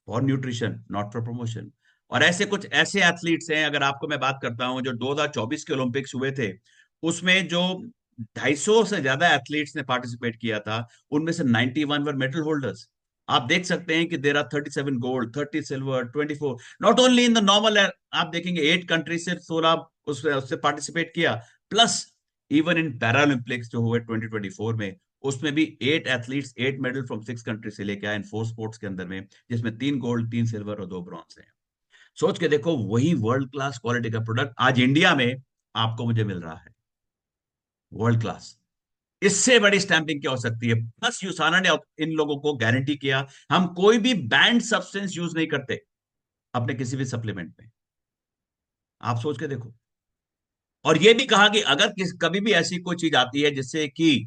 for nutrition, not for promotion. और ऐसे कुछ ऐसे एथलीट्स हैं, अगर आपको मैं बात करता हूं, जो 2024 के ओलंपिक्स हुए थे, उसमें जो 250 से ज्यादा एथलीट्स ने पार्टिसिपेट किया था, उनमें से 91 वर मेडल होल्डर्स। आप देख सकते हैं कि there are 37 gold, 30 silver, 24, not only in the normal. आप देखेंगे 8 कंट्री से 16 उससे पार्टिसिपेट किया, प्लस इवन इन पैरालंपिक्स जो हुए 2024 में, उसमें भी 8 एथलीट्स 8 मेडल फ्रॉम 6 कंट्री से लेके आए इन 4 स्पोर्ट्स के अंदर में, जिसमें 3 गोल्ड, 3 सिल्वर और 2 ब्रॉन्ज है। सोच के देखो, वही वर्ल्ड क्लास क्वालिटी का प्रोडक्ट आज इंडिया में आपको मुझे मिल रहा है, वर्ल्ड क्लास। इससे बड़ी स्टैंपिंग क्या हो सकती है? प्लस यूसाना ने इन लोगों को गारंटी किया, हम कोई भी बैंड सब्सटेंस यूज नहीं करते अपने किसी भी सप्लीमेंट में। आप सोच के देखो। और यह भी कहा कि अगर कभी भी ऐसी कोई चीज आती है जिससे कि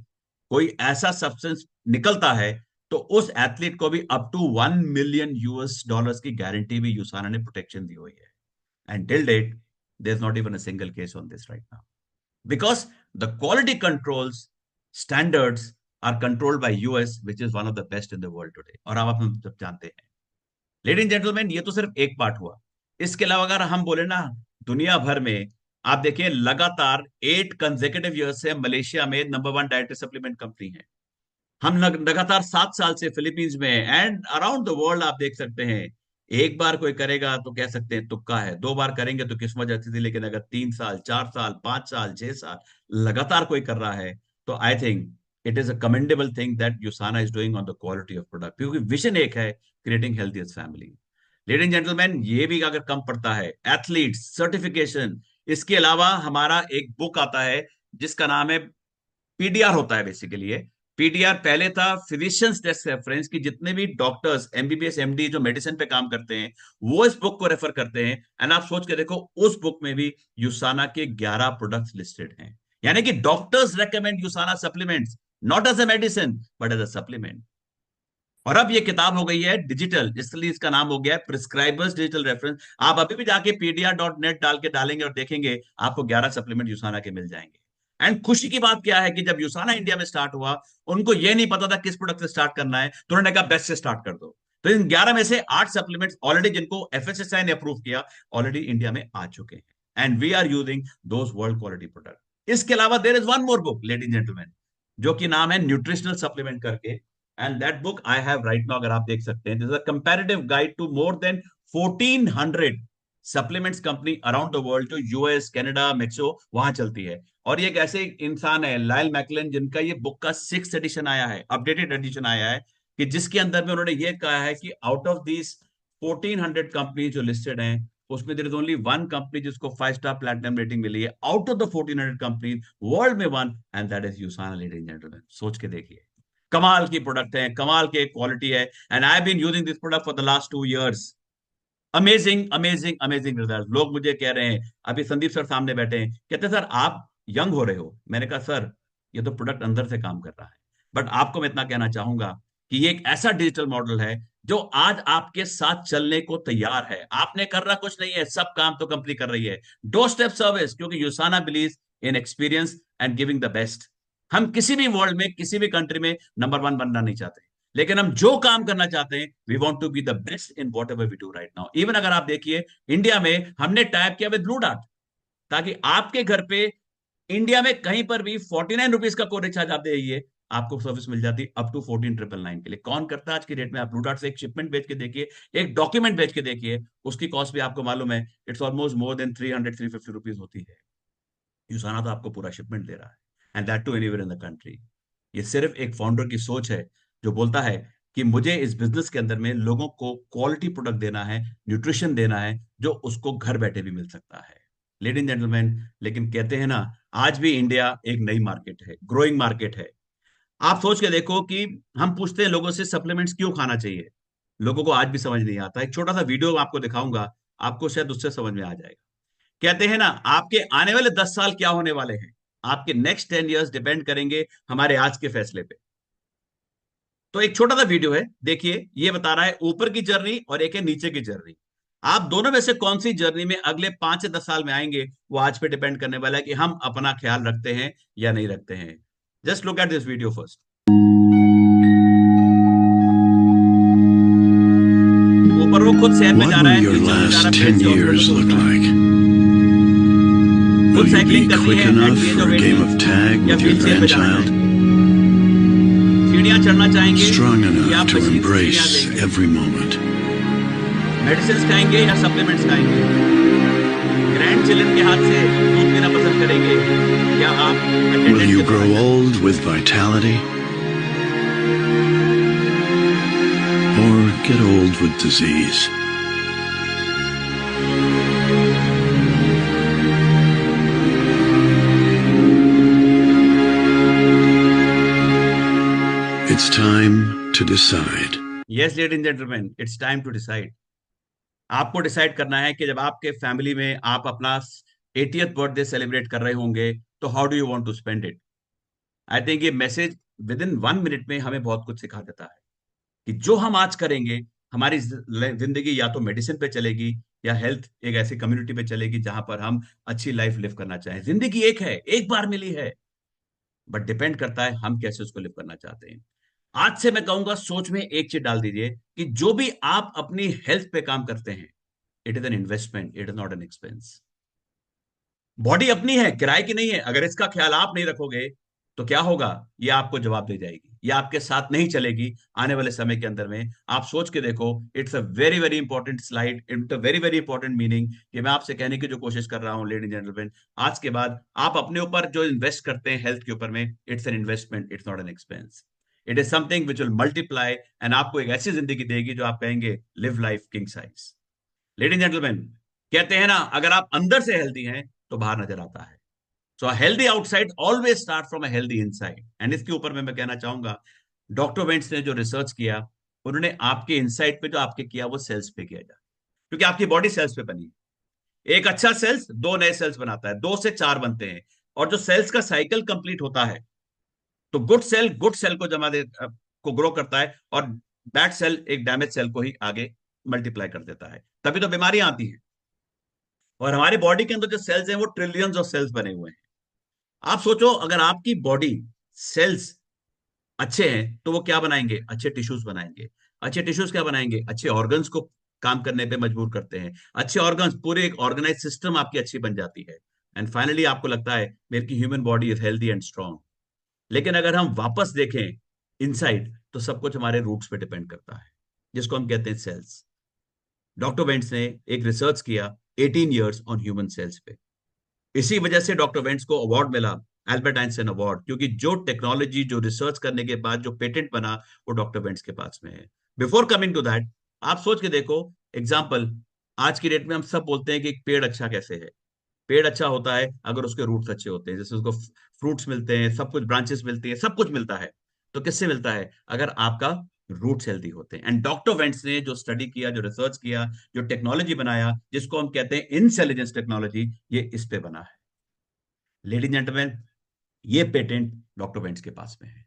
कोई ऐसा सब्सटेंस निकलता है, तो उस एथलीट को भी अप टू $1 million की गारंटी भी यूसाना ने प्रोटेक्शन दी हुई है। And till date there is not even a single case on this right now, because the quality controls standards are controlled by US, which is one of the best in the world today। और आप हम सब जानते हैं। Ladies and gentleman, ये तो सिर्फ एक पार्ट हुआ। इसके अलावा अगर हम बोले ना, दुनिया भर में आप देखिए, लगातार 8 कंसेक्यूटिव ईयर्स से मलेशिया में नंबर 1 डाइटरी सप्लीमेंट कंपनी है। हम लगातार 7 साल से फिलीपींस में, एंड अराउंड द वर्ल्ड आप देख सकते हैं। एक बार कोई करेगा तो कह सकते हैं तुक्का है, 2 बार करेंगे तो किस्मत अच्छी थी, लेकिन अगर 3 साल, 4 साल, 5 साल, 6 साल लगातार कोई कर रहा है, तो I think it is a commendable thing that यूसाना is doing on the quality of product, क्योंकि विजन एक है, creating healthiest family. Ladies and gentleman, ये भी अगर कम पड़ता है, एथलीट सर्टिफिकेशन, इसके अलावा हमारा एक बुक आता है जिसका नाम है पीडीआर, होता है बेसिकली। पीडीआर पहले था फिजिशियंस डेस्क रेफरेंस, की जितने भी डॉक्टर्स, एमबीबीएस, एमडी जो मेडिसिन पे काम करते हैं, वो इस बुक को रेफर करते हैं। एंड आप सोच के देखो, उस बुक में भी यूसाना के 11 प्रोडक्ट्स लिस्टेड हैं। यानी कि doctors recommend USANA supplements not as a medicine but as a supplement. और अब ये किताब हो गई है डिजिटल, इसलिए इसका नाम हो गया है प्रिस्क्राइबर्स डिजिटल रेफरेंस। आप अभी भी जाके pdr.net डालेंगे और देखेंगे, आपको 11 सप्लीमेंट यूसाना के मिल जाएंगे। एंड खुशी की बात क्या है कि जब यूसाना इंडिया में स्टार्ट हुआ, उनको यह नहीं पता था किस प्रोडक्ट से स्टार्ट करना है, तो उन्होंने कहा बेस्ट से स्टार्ट कर दो। तो इन 11 में से 8 सप्लीमेंट्स ऑलरेडी, जिनको एफएसएसआई ने अप्रूव किया, ऑलरेडी इंडिया में आ चुके हैं। And we are using those world quality product. इसके अलावा there is one more book ladies gentleman, जो कि नाम है न्यूट्रिशनल सप्लीमेंट करके, and that book I have right now, अगर आप देख सकते हैं, this is a comparative guide to more than 1400 supplements company around the world, जो यूएस, कनाडा, मेक्सिको वहां चलती है। और ये एक ऐसे इंसान है लायल मैकलन, जिनका ये बुक का 6th एडिशन आया है, अपडेटेड एडिशन आया है, कि जिसके अंदर में उन्होंने ये कहा है कि आउट ऑफ दिस 1400 कंपनी जो लिस्टेड हैं, उसमें there is only one company जिसको 5 स्टार प्लैटिनम रेटिंग मिली है out of the 1400 company world में, one, and that is USANA. Ladies and gentleman, सोच के देखिए, कमाल की प्रोडक्ट है, कमाल के क्वालिटी है, and I have been using this product for the last 2 years। Amazing amazing amazing result. लोग मुझे कह रहे हैं, अभी संदीप सर सामने बैठे हैं, कहते हैं सर आप यंग हो रहे हो। मैंने कहा सर ये तो प्रोडक्ट अंदर से काम कर रहा है। बट आपको मैं इतना कहना चाहूंगा कि ये एक ऐसा डिजिटल मॉडल है जो आज आपके साथ चलने को तैयार है। आपने करना कुछ नहीं है, सब काम तो कंपनी कर रही है। डोर स्टेप सर्विस, क्योंकि USANA believes in experience and giving the best. हम किसी भी वर्ल्ड में, किसी भी कंट्री में नंबर 1 बनना नहीं चाहते, लेकिन हम जो काम करना चाहते हैं, we want to be the best in whatever we do right now. Even अगर आप देखिए, इंडिया में हमने टाइप किया विद ब्लू डार्ट, ताकि आपके घर पे इंडिया में कहीं पर भी 49 रुपीज का कोड रिचार्ज आप देइए, आपको सर्विस मिल जाती अप टू 14,999 के लिए। कौन करता है आज की डेट में? आप ब्लू डार्ट से एक शिपमेंट भेज के देखिए, एक डॉक्यूमेंट भेज के देखिए, उसकी कॉस्ट भी आपको मालूम है, it's almost more than 300-350 rupees होती है। यूसाना तो आपको पूरा शिपमेंट दे रहा है, and that to anywhere in the country. ये सिर्फ एक फाउंडर की सोच है, जो बोलता है कि मुझे इस बिजनेस के अंदर में लोगों को क्वालिटी प्रोडक्ट देना है, न्यूट्रिशन देना है, जो उसको घर बैठे भी मिल सकता है। लेडीज एंड जेंटलमैन, लेकिन कहते हैं ना, आज भी इंडिया एक नई मार्केट है, ग्रोइंग मार्केट है। आप सोच के देखो कि हम पूछते हैं लोगों से सप्लीमेंट्स क्यों खाना चाहिए, लोगों को आज भी समझ नहीं आता। एक छोटा सा वीडियो आपको दिखाऊंगा, आपको शायद उससे समझ में आ जाएगा। कहते हैं ना, आपके आने वाले 10 साल क्या होने वाले हैं, आपके नेक्स्ट 10 years डिपेंड करेंगे हमारे आज के फैसले पे। तो एक छोटा सा वीडियो है, देखिए, ये बता रहा है ऊपर की जर्नी और एक है नीचे की जर्नी। आप दोनों में से कौन सी जर्नी में अगले 5 से 10 साल में आएंगे, वो आज पे डिपेंड करने वाला है कि हम अपना ख्याल रखते हैं या नहीं रखते हैं। Just look at this video first. ऊपर वो खुद शहर में जा रहा है, What will your last 10 years look like? खुद Will you be साइकिलिंग करनी quick है, enough at the age for of a 18, game of tag या with your व्हीलचेयर पे जाना grandchild? चाहेंगे, सीढ़ियां चढ़ना चाहेंगे, Strong या enough to मशीन से embrace सीढ़ियां लेंगे, every moment? मेडिसिन खाएंगे या सप्लीमेंट्स खाएंगे, ग्रैंड चिल्ड्रन के हाथ से दूध पीना पसंद करेंगे, या आप Will अटेंडेंट you के grow साथ old with vitality? Or get old with disease? It's time to decide. Yes ladies and gentleman, it's time to decide. आपको डिसाइड करना है कि जब आपके फैमिली में आप अपना 80th बर्थडे सेलिब्रेट कर रहे होंगे, तो how do you want to spend it. I think ये मैसेज विद इन 1 मिनट में हमें बहुत कुछ सिखा देता है कि जो हम आज करेंगे, हमारी जिंदगी या तो मेडिसिन पे चलेगी, या हेल्थ एक ऐसी कम्युनिटी पे चलेगी जहां पर हम अच्छी लाइफ लिव करना चाहें। जिंदगी एक है, एक बार मिली है, बट डिपेंड करता है हम कैसे उसको लिव करना चाहते हैं। आज से मैं कहूंगा, सोच में एक चीज डाल दीजिए कि जो भी आप अपनी हेल्थ पे काम करते हैं, it is an investment, it is not an expense. Body अपनी है, किराए की नहीं है। अगर इसका ख्याल आप नहीं रखोगे, तो क्या होगा, ये आपको जवाब दे जाएगी, ये आपके साथ नहीं चलेगी आने वाले समय के अंदर में। आप सोच के देखो, it's a very very important slide, it's a very very important meaning, कि मैं आपसे कहने की जो कोशिश कर रहा हूं लेडीज एंड जेंटलमैन, आज के बाद आप अपने ऊपर जो इन्वेस्ट करते हैं हेल्थ के ऊपर में, it's an investment, it's not an expense. It is something which will multiply and आपको एक ऐसी जिंदगी देगी जो आप कहेंगे live life king size. Ladies and gentleman, कहते हैं ना, अगर आप अंदर से हेल्दी हैं तो बाहर नजर आता है। So healthy outside always start from a healthy inside. And इसके ऊपर मैं कहना चाहूंगा, डॉक्टर वेंट्स ने जो रिसर्च किया, उन्होंने आपके इनसाइड पे जो आपके किया, वो सेल्स पे किया जाए, क्योंकि आपकी बॉडी सेल्स पे बनी है। एक अच्छा सेल्स 2 नए सेल्स बनाता है, 2 से 4 बनते हैं, और जो सेल्स का साइकिल कंप्लीट होता है, तो गुड सेल को जमा दे को ग्रो करता है, और बैड सेल एक डैमेज सेल को ही आगे मल्टीप्लाई कर देता है, तभी तो बीमारियां आती हैं। और हमारी बॉडी के अंदर जो सेल्स हैं, वो ट्रिलियंस ऑफ सेल्स बने हुए हैं। आप सोचो, अगर आपकी बॉडी सेल्स अच्छे हैं, तो वो क्या बनाएंगे, अच्छे टिश्यूज बनाएंगे। अच्छे टिश्यूज क्या बनाएंगे, अच्छे ऑर्गन्स को काम करने पे मजबूर करते हैं। अच्छे ऑर्गन्स, पूरे एक ऑर्गेनाइज सिस्टम आपकी अच्छी बन जाती है, एंड फाइनली आपको लगता है मेरी human body is healthy and strong. लेकिन अगर हम वापस देखें इनसाइड, तो सब कुछ हमारे रूट्स पे डिपेंड करता है, जिसको हम कहते हैं सेल्स। डॉक्टर वेंट्स ने एक रिसर्च किया 18 इयर्स ऑन ह्यूमन सेल्स पे। इसी वजह से डॉक्टर वेंट्स को अवार्ड मिला, एल्बर्ट आइंस्टाइन अवार्ड, क्योंकि जो टेक्नोलॉजी, जो रिसर्च करने के बाद जो पेटेंट बना, वो डॉक्टर वेंट्स के पास में है। बिफोर कमिंग टू दैट, आप सोच के देखो, एग्जाम्पल, आज की डेट में हम सब बोलते हैं कि एक पेड़ अच्छा कैसे है। पेड़ अच्छा होता है अगर उसके रूट्स अच्छे होते हैं, जैसे उसको फ्रूट्स मिलते हैं, सब कुछ, ब्रांचेस मिलती हैं, सब कुछ मिलता है। तो किससे मिलता है? अगर आपका रूट्स हेल्दी होते हैं। एंड डॉक्टर वेंट्स ने जो स्टडी किया, जो रिसर्च किया, जो टेक्नोलॉजी बनाया, जिसको हम कहते हैं इंटेलिजेंस टेक्नोलॉजी, ये इस पे बना है। लेडीज जेंटलमैन, ये पेटेंट डॉक्टर वेंट्स के पास में है,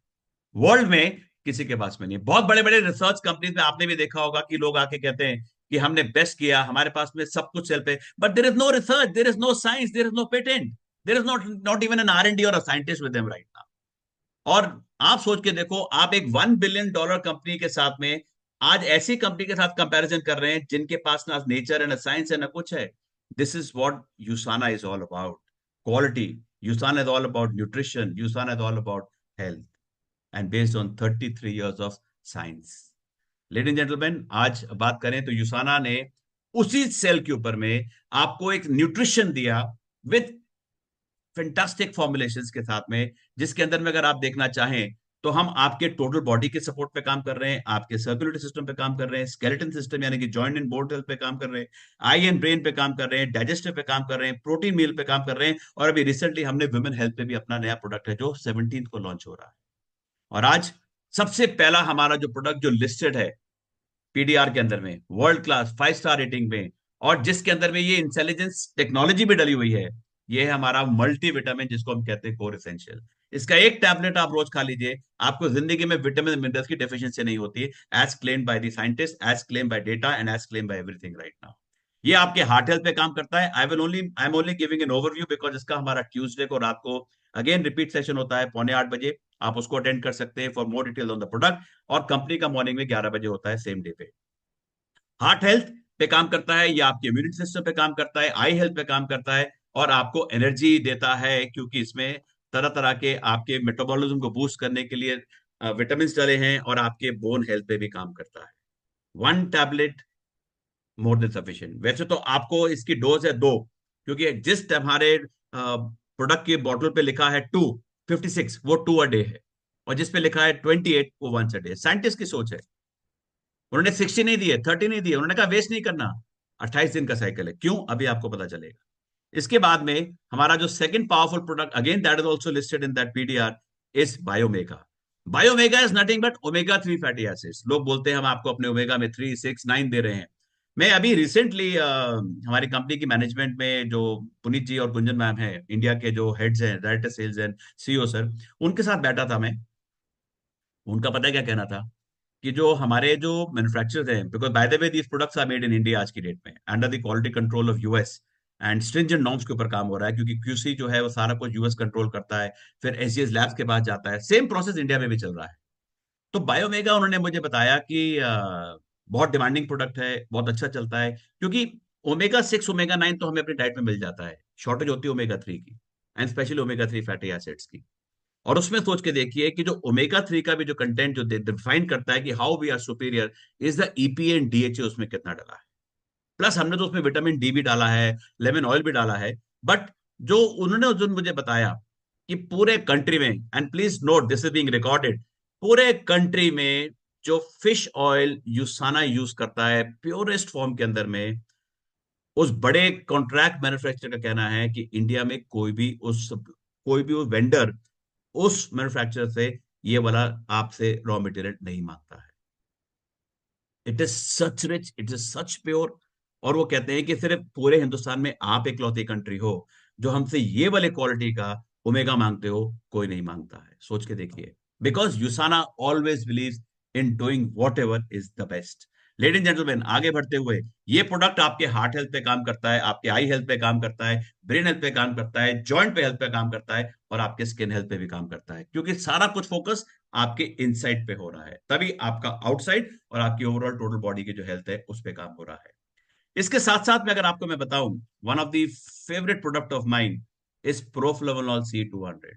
वर्ल्ड में किसी के पास में नहीं। बहुत बड़े बड़े रिसर्च कंपनीज में आपने भी देखा होगा कि लोग आके कहते हैं कि हमने बेस्ट किया, हमारे पास में सब कुछ सेल्फ है, but there is no research, there is no science, there is no patent, there is not even an R&D और a scientist with them right now. और आप सोच के देखो, आप एक $1 बिलियन कंपनी के साथ में आज ऐसी कंपनी के साथ कंपैरिजन कर रहे हैं जिनके पास ना नेचर है, ना साइंस है, ना कुछ है। This is what यूसाना is all about, quality. यूसाना is all about nutrition, यूसाना is all about health, and based on 33 years of science. Ladies gentleman, आज बात करें तो यूसाना ने उसी सेल के ऊपर में आपको एक न्यूट्रिशन दिया विथ फैंटास्टिक फॉर्मुलेशंस के साथ में, जिसके अंदर में अगर आप देखना चाहें तो हम आपके टोटल बॉडी के सपोर्ट पे काम कर रहे हैं, आपके सर्कुलेटरी सिस्टम पे काम कर रहे हैं, स्केलेटन सिस्टम यानी कि जॉइंट एंड बोन हेल्थ पे काम कर रहे हैं, आई एंड ब्रेन पे काम कर रहे हैं, डाइजेस्टिव पे काम कर रहे हैं, प्रोटीन मील पे काम कर रहे हैं, और अभी रिसेंटली हमने वुमेन हेल्थ पे भी अपना नया प्रोडक्ट है जो 17 को लॉन्च हो रहा है। और आज सबसे पहला हमारा जो प्रोडक्ट जो लिस्टेड है PDR के अंदर में, वर्ल्ड क्लास 5 स्टार रेटिंग में, और जिसके अंदर में ये इंटेलिजेंस टेक्नोलॉजी भी डली हुई है, ये है हमारा मल्टी विटामिन, जिसको हम कहते हैं कोर एसेंशियल। इसका एक टैबलेट आप रोज खा लीजिए, आपको जिंदगी में विटामिन मिनरल्स की डेफिशिएंसी नहीं होती है, as claimed by the scientist, as claimed by data, and as claimed by everything right now. ये आपके हार्ट हेल्थ पे काम करता है। I am only giving an overview because इसका हमारा ट्यूसडे को रात को अगेन रिपीट सेशन होता है 7:45 बजे, आप उसको अटेंड कर सकते हैं for more detail on the product. और कंपनी का मॉर्निंग में 11 बजे होता है, सेम डे पे। हार्ट हेल्थ पे काम करता है, या आपके इम्यूनिटी सिस्टम पे काम करता है, आई हेल्थ पे काम करता है, और आपको एनर्जी देता है, क्योंकि इसमें तरह तरह के आपके मेटाबॉलिज्म को बूस्ट करने के लिए विटामिन डले हैं, और आपके बोन हेल्थ पे भी काम करता है। 1 टैबलेट मोर देन सफिशिएंट। वैसे तो आपको इसकी डोज है 2, क्योंकि जिस हमारे प्रोडक्ट की बोतल पे लिखा है 256, वो 2 a day है, और जिस पे लिखा है 28, वो 1 a day। साइंटिस्ट की सोच है, उन्होंने 60 नहीं दिए, 30 नहीं दिए, उन्होंने कहा वेस्ट नहीं करना। 28 दिन का साइकिल है, क्यों अभी आपको पता चलेगा। इसके बाद में हमारा जो second powerful product, again that is also listed in that PDR, is Biomega. Biomega is nothing but omega 3 fatty acids. लोग बोलते हैं हम आपको अपने ओमेगा में 3, 6, 9 दे रहे हैं। मैं अभी रिसेंटली हमारी कंपनी की मैनेजमेंट में जो पुनीत जी और गुंजन मैम है, इंडिया के जो हेड्स हैं, director sales and CEO sir, उनके साथ बैठा था मैं। उनका पता है क्या कहना था, कि जो हमारे जो मैन्युफैक्चरर्स हैं, because by the way these products are made in India आज की डेट में under the quality control of US, and stringent norms के ऊपर काम हो रहा है, क्योंकि QC जो है वो सारा कुछ US कंट्रोल करता है, फिर SGS लैब्स के पास जाता है। सेम प्रोसेस इंडिया में भी चल रहा है। तो बायोमेगा उन्होंने मुझे बताया कि बहुत डिमांडिंग प्रोडक्ट है, बहुत अच्छा चलता है, क्योंकि ओमेगा 6, ओमेगा 9 तो हमें अपनी डाइट में मिल जाता है, शॉर्टेज होती है ओमेगा 3 की, and specially omega 3 fatty acids की। और उसमें सोच के देखिए कि जो ओमेगा 3 का भी जो कंटेंट जो डिफाइन करता है कि how we are superior, is the EPA and DHA उसमें कितना डाला है। प्लस हमने तो उसमें विटामिन D भी डाला है, लेमन ऑयल भी डाला है। बट जो उन्होंने उस दिन मुझे बताया कि पूरे कंट्री में, and please note this is being recorded, पूरे कंट्री में जो फिश ऑयल यूसाना यूज करता है प्योरेस्ट फॉर्म के अंदर में, उस बड़े कॉन्ट्रैक्ट मैन्युफैक्चरर का कहना है कि इंडिया में कोई भी वो वेंडर उस मैन्युफैक्चरर से ये वाला आपसे रॉ मटेरियल नहीं मांगता है। It is such rich, it is such pure. और वो कहते हैं कि सिर्फ पूरे हिंदुस्तान में आप इकलौती कंट्री हो जो हमसे ये वाले क्वालिटी का ओमेगा मांगते हो, कोई नहीं मांगता है। सोच के देखिए, because यूसाना always believes in doing what ever is the best. Ladies and gentleman, आगे बढ़ते हुए, ये प्रोडक्ट आपके हार्ट हेल्थ पे काम करता है, आपके आई हेल्थ पे काम करता है, ब्रेन हेल्थ पे काम करता है, जॉइंट पे हेल्थ पे काम करता है, और आपके स्किन हेल्थ पे भी काम करता है, क्योंकि सारा कुछ फोकस आपके इनसाइड पे हो रहा है, तभी आपका आउटसाइड और आपकी ओवरऑल टोटल बॉडी की जो हेल्थ है उस पे काम हो रहा है। इसके साथ साथ में अगर आपको मैं बताऊं, one of the favourite product of mine is Proflavanol C200।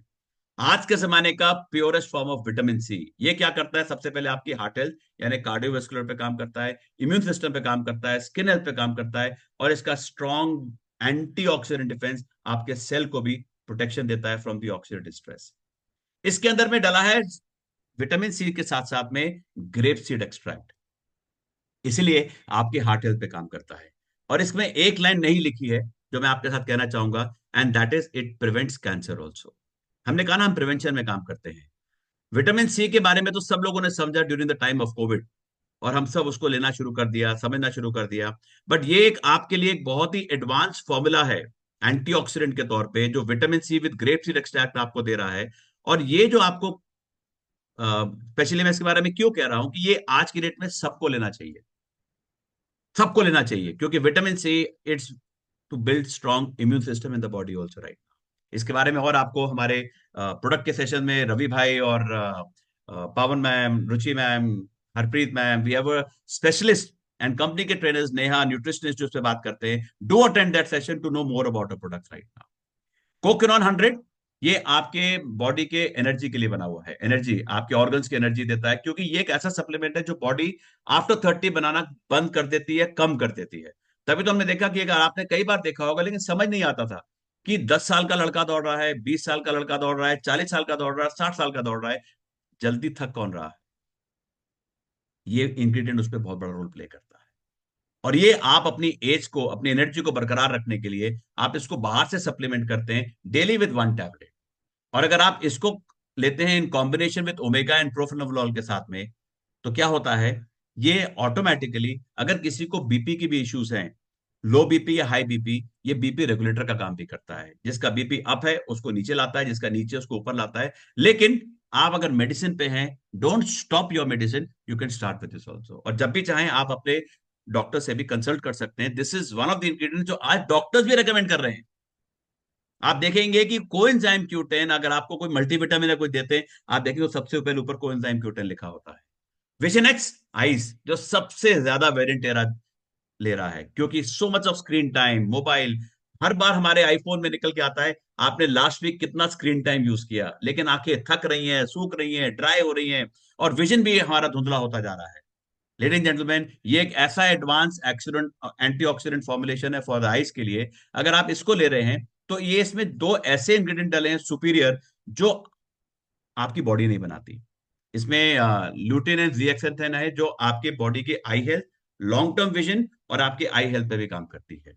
आज के जमाने का purest form of vitamin C. ये क्या करता है? सबसे पहले आपकी हार्ट हेल्थ यानी कार्डियोवास्कुलर पे काम करता है, इम्यून सिस्टम पे काम करता है, स्किन हेल्थ पे काम करता है, और इसका स्ट्रॉन्ग एंटीऑक्सीडेंट डिफेंस आपके सेल को भी प्रोटेक्शन देता है फ्रॉम दी ऑक्सीडेटिव स्ट्रेस। इसके अंदर में डाला है विटामिन सी के साथ साथ में ग्रेप सीड एक्सट्रैक्ट, इसलिए आपके हार्ट हेल्थ पे काम करता है। और इसमें एक लाइन नहीं लिखी है जो मैं आपके साथ कहना चाहूंगा, and that is it prevents cancer also. हमने कहा ना हम प्रिवेंशन में काम करते हैं। विटामिन सी के बारे में तो सब लोगों ने समझा during the time of Covid, और हम सब उसको लेना शुरू कर दिया, समझना शुरू कर दिया। बट ये एक आपके लिए एक बहुत ही एडवांस फॉर्मूला है एंटीऑक्सीडेंट के तौर पे, जो vitamin C with grape seed extract आपको दे रहा है। और ये जो आपको स्पेशली मैं इसके बारे में क्यों कह रहा हूं कि ये आज की डेट में सबको लेना चाहिए, सबको लेना चाहिए, क्योंकि vitamin C it's to build strong immune system in the body also, right. इसके बारे में और आपको हमारे प्रोडक्ट के सेशन में रवि भाई और Pawan mam, Ruchi mam, Harpreet mam, we have a specialist and company के ट्रेनर्स नेहा न्यूट्रिशनिस्ट जो उस पर बात करते हैं। Do attend that session to know more about a product right now. CoQuinone 100 ये आपके बॉडी के एनर्जी के लिए बना हुआ है, एनर्जी आपके ऑर्गन्स की एनर्जी देता है, क्योंकि ये एक ऐसा सप्लीमेंट है जो बॉडी आफ्टर 30 बनाना बंद कर देती है, कम कर देती है। तभी तो हमने देखा कि अगर आपने कई बार देखा होगा, लेकिन समझ नहीं आता था कि 10 साल का लड़का दौड़ रहा है, 20 साल का लड़का दौड़ रहा है, 40 साल का दौड़ रहा है, 60 साल का दौड़ रहा है, जल्दी थक कौन रहा है? ये इंग्रेडिएंट उस पर बहुत बड़ा रोल प्ले करता है। और ये आप अपनी एज को, अपनी एनर्जी को बरकरार रखने के लिए आप इसको बाहर से सप्लीमेंट करते हैं डेली विद 1 टैबलेट। और अगर आप इसको लेते हैं in combination with omega and Proflavanol के साथ में, तो क्या होता है, ये ऑटोमेटिकली अगर किसी को बीपी की भी इश्यूज हैं, लो बीपी या हाई बीपी, ये बीपी रेगुलेटर का काम भी करता है। जिसका बीपी अप है उसको नीचे लाता है, जिसका नीचे उसको ऊपर लाता है। लेकिन आप अगर मेडिसिन पे हैं, don't stop your medicine, you can start with this also. और जब भी चाहें आप अपने डॉक्टर से भी कंसल्ट कर सकते हैं। This is one of the ingredient जो आज डॉक्टर्स भी रेकमेंड कर रहे हैं। आप देखेंगे कि कोएंजाइम Q10, अगर आपको कोई मल्टीविटामिन या कोई देते हैं, आप देखेंगे तो सबसे पहले ऊपर कोएंजाइम Q10 लिखा होता है। विजन एक्स आइज जो सबसे ज्यादा वेरिएंट ले रहा है, क्योंकि so much of screen time, mobile हर बार हमारे आईफोन में निकल के आता है आपने लास्ट वीक कितना स्क्रीन टाइम यूज किया, लेकिन आंखें थक रही हैं, सूख रही हैं, ड्राई हो रही हैं, और विजन भी हमारा धुंधला होता जा रहा है। लेडीज एंड जेंटलमैन, ये एक ऐसा एडवांस एंटीऑक्सीडेंट फॉर्मुलेशन है फॉर द आइज के लिए। अगर आप इसको ले रहे हैं तो ये इसमें 2 ऐसे इंग्रेडिएंट डाले हैं सुपीरियर, जो आपकी बॉडी नहीं बनाती। इसमें लूटिन एंड ज़िएक्सेंथेन है, जो आपके बॉडी के आई हेल्थ, लॉन्ग टर्म विजन और आपके आई हेल्थ पे भी काम करती है।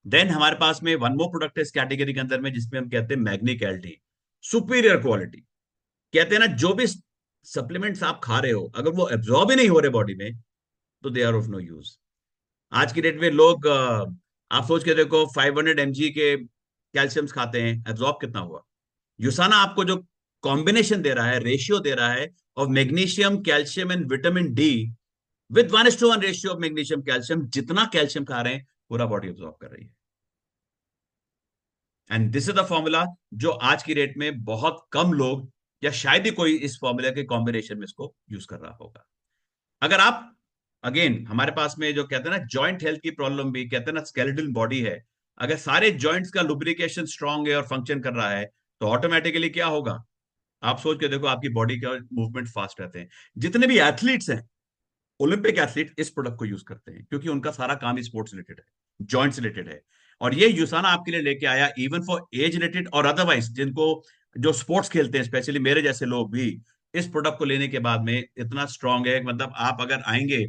देन हमारे पास में वन मोर प्रोडक्ट है इस कैटेगरी के अंदर में, जिसमें हम कहते हैं मैग्निक एल्टी, सुपीरियर क्वालिटी। कहते हैं ना, जो भी सप्लीमेंट्स आप खा रहे हो, अगर वो एब्जॉर्ब ही नहीं हो रहे बॉडी में, तो they are of no use. आज की डेट में लोग आप सोच के देखो, 500 mg के कैल्शियम्स खाते हैं, एब्जॉर्ब कितना हुआ? यूसाना आपको जो कॉम्बिनेशन दे रहा है, रेशियो दे रहा है of magnesium, calcium and vitamin D with 1:1 ratio of magnesium calcium, जितना कैल्शियम खा रहे हैं पूरा बॉडी एब्जॉर्ब कर रही है। And this is the formula जो आज की डेट में बहुत कम लोग, या शायद ही कोई इस फॉर्मूला के कॉम्बिनेशन में इसको यूज कर रहा होगा। अगर आप अगेन हमारे पास में जो कहते हैं ना जॉइंट हेल्थ की प्रॉब्लम भी, कहते हैं ना स्केलेटल बॉडी है, अगर सारे जॉइंट्स का लुब्रिकेशन स्ट्रांग है और फंक्शन कर रहा है, तो ऑटोमेटिकली क्या होगा? आप सोच के देखो, आपकी बॉडी का मूवमेंट फास्ट रहते हैं। जितने भी एथलीट्स हैं, ओलंपिक एथलीट इस प्रोडक्ट को यूज करते हैं, क्योंकि उनका सारा काम ही स्पोर्ट्स रिलेटेड है, जॉइंट्स रिलेटेड है। और ये यूसाना आपके लिए लेके आया इवन फॉर एज रिलेटेड और अदरवाइज, जिनको जो स्पोर्ट्स खेलते हैं, स्पेशली मेरे जैसे लोग भी इस प्रोडक्ट को लेने के बाद में इतना स्ट्रांग है। मतलब आप अगर आएंगे,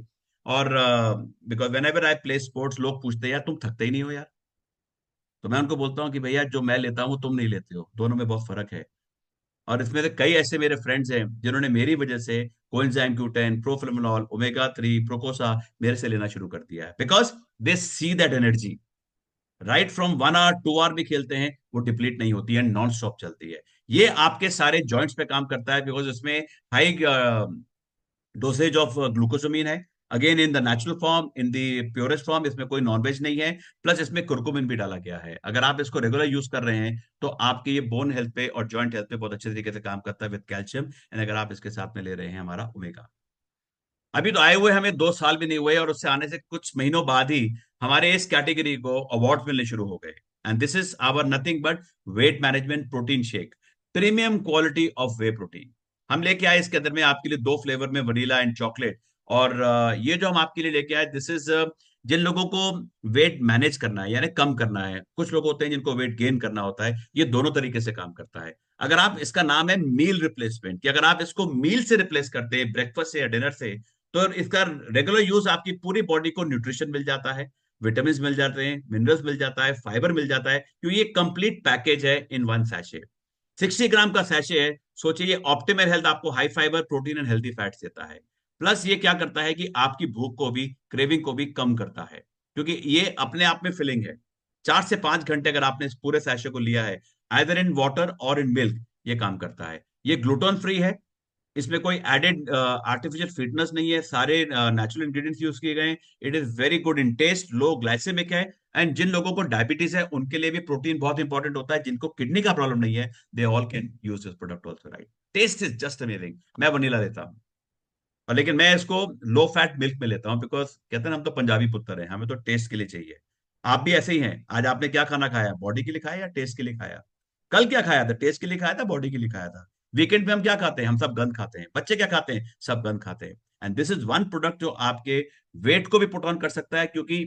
और because when ever I play sports, लोग पूछते हैं यार तुम थकते ही नहीं हो यार, तो मैं उनको बोलता हूँ कि भैया जो मैं लेता हूँ तुम नहीं लेते हो, दोनों में बहुत फर्क है। और इसमें से कई ऐसे मेरे फ्रेंड्स हैं जिन्होंने मेरी वजह से कोएंजाइम Q10, प्रोफिनोलोल, ओमेगा 3, प्रोकोसा मेरे से लेना शुरू कर दिया है, because they see that energy right from 1 hour 2 hour भी खेलते हैं, वो डिप्लीट नहीं होती है, नॉन स्टॉप चलती है। ये आपके सारे जॉइंट्स पे काम करता है, बिकॉज इसमें हाई डोसेज ऑफ ग्लूकोसमीन है, again in the natural form, in the purest form, इसमें कोई नॉनवेज नहीं है, प्लस इसमें कुरकुमिन भी डाला गया है। अगर आप इसको रेगुलर यूज कर रहे हैं तो आपके ये बोन हेल्थ पे और जॉइंट हेल्थ पे बहुत अच्छे तरीके से काम करता है विद कैल्शियम। एंड अगर आप इसके साथ में ले रहे हैं हमारा ओमेगा, अभी तो आए हुए हमें 2 साल भी नहीं हुए, और उससे आने से कुछ महीनों बाद ही हमारे इस कैटेगरी को अवार्ड मिलने शुरू हो गए। And this is our nothing but weight management protein shake. Premium quality of whey protein हम लेके आए। इसके अंदर में आपके लिए 2 फ्लेवर में, वनीला एंड चॉकलेट। और ये जो हम आपके लिए लेके आए, दिस इज जिन लोगों को वेट मैनेज करना है यानी कम करना है, कुछ लोग होते हैं जिनको वेट गेन करना होता है, ये दोनों तरीके से काम करता है। अगर आप, इसका नाम है मील रिप्लेसमेंट, कि अगर आप इसको मील से रिप्लेस करते हैं, ब्रेकफास्ट से या डिनर से, तो इसका रेगुलर यूज आपकी पूरी बॉडी को न्यूट्रिशन मिल जाता है, विटामिन मिल जाते हैं, मिनरल्स मिल जाता है, फाइबर मिल जाता है, क्योंकि ये कंप्लीट पैकेज है इन वन सैशे। 60 ग्राम का सैशे है। सोचिए, ये ऑप्टिमल हेल्थ आपको high fibre, protein and healthy fats देता है। प्लस ये क्या करता है कि आपकी भूख को भी, क्रेविंग को भी कम करता है, क्योंकि ये अपने आप में फिलिंग है। 4 से 5 घंटे अगर आपने इस पूरे सैशे को लिया है, आइदर इन वाटर और इन मिल्क, ये काम करता है। ये ग्लूटेन फ्री है, इसमें कोई एडेड आर्टिफिशियल स्वीटनेस नहीं है, सारे नेचुरल इंग्रेडिएंट्स यूज किए गए हैं। It is very good in taste, low glycemic है। एंड जिन लोगों को डायबिटीज है उनके लिए भी प्रोटीन बहुत इंपॉर्टेंट होता है। जिनको किडनी का प्रॉब्लम नहीं है, they all can use this product also, right. Taste is just amazing. मैं वनीला लेता हूँ, और लेकिन मैं इसको लो फैट मिल्क में लेता हूँ, बिकॉज कहते हैं ना, हम तो पंजाबी पुत्र हैं, हमें तो टेस्ट के लिए चाहिए। आप भी ऐसे ही हैं। आज आपने क्या खाना खाया, बॉडी के लिए खाया या टेस्ट के लिए खाया? कल क्या खाया था, टेस्ट के लिए खाया था, बॉडी के लिए खाया था? वीकेंड में हम क्या खाते हैं, हम सब गंद खाते हैं। बच्चे क्या खाते हैं, सब गंद खाते हैं। And this is one product जो आपके वेट को भी पुट ऑन कर सकता है, क्योंकि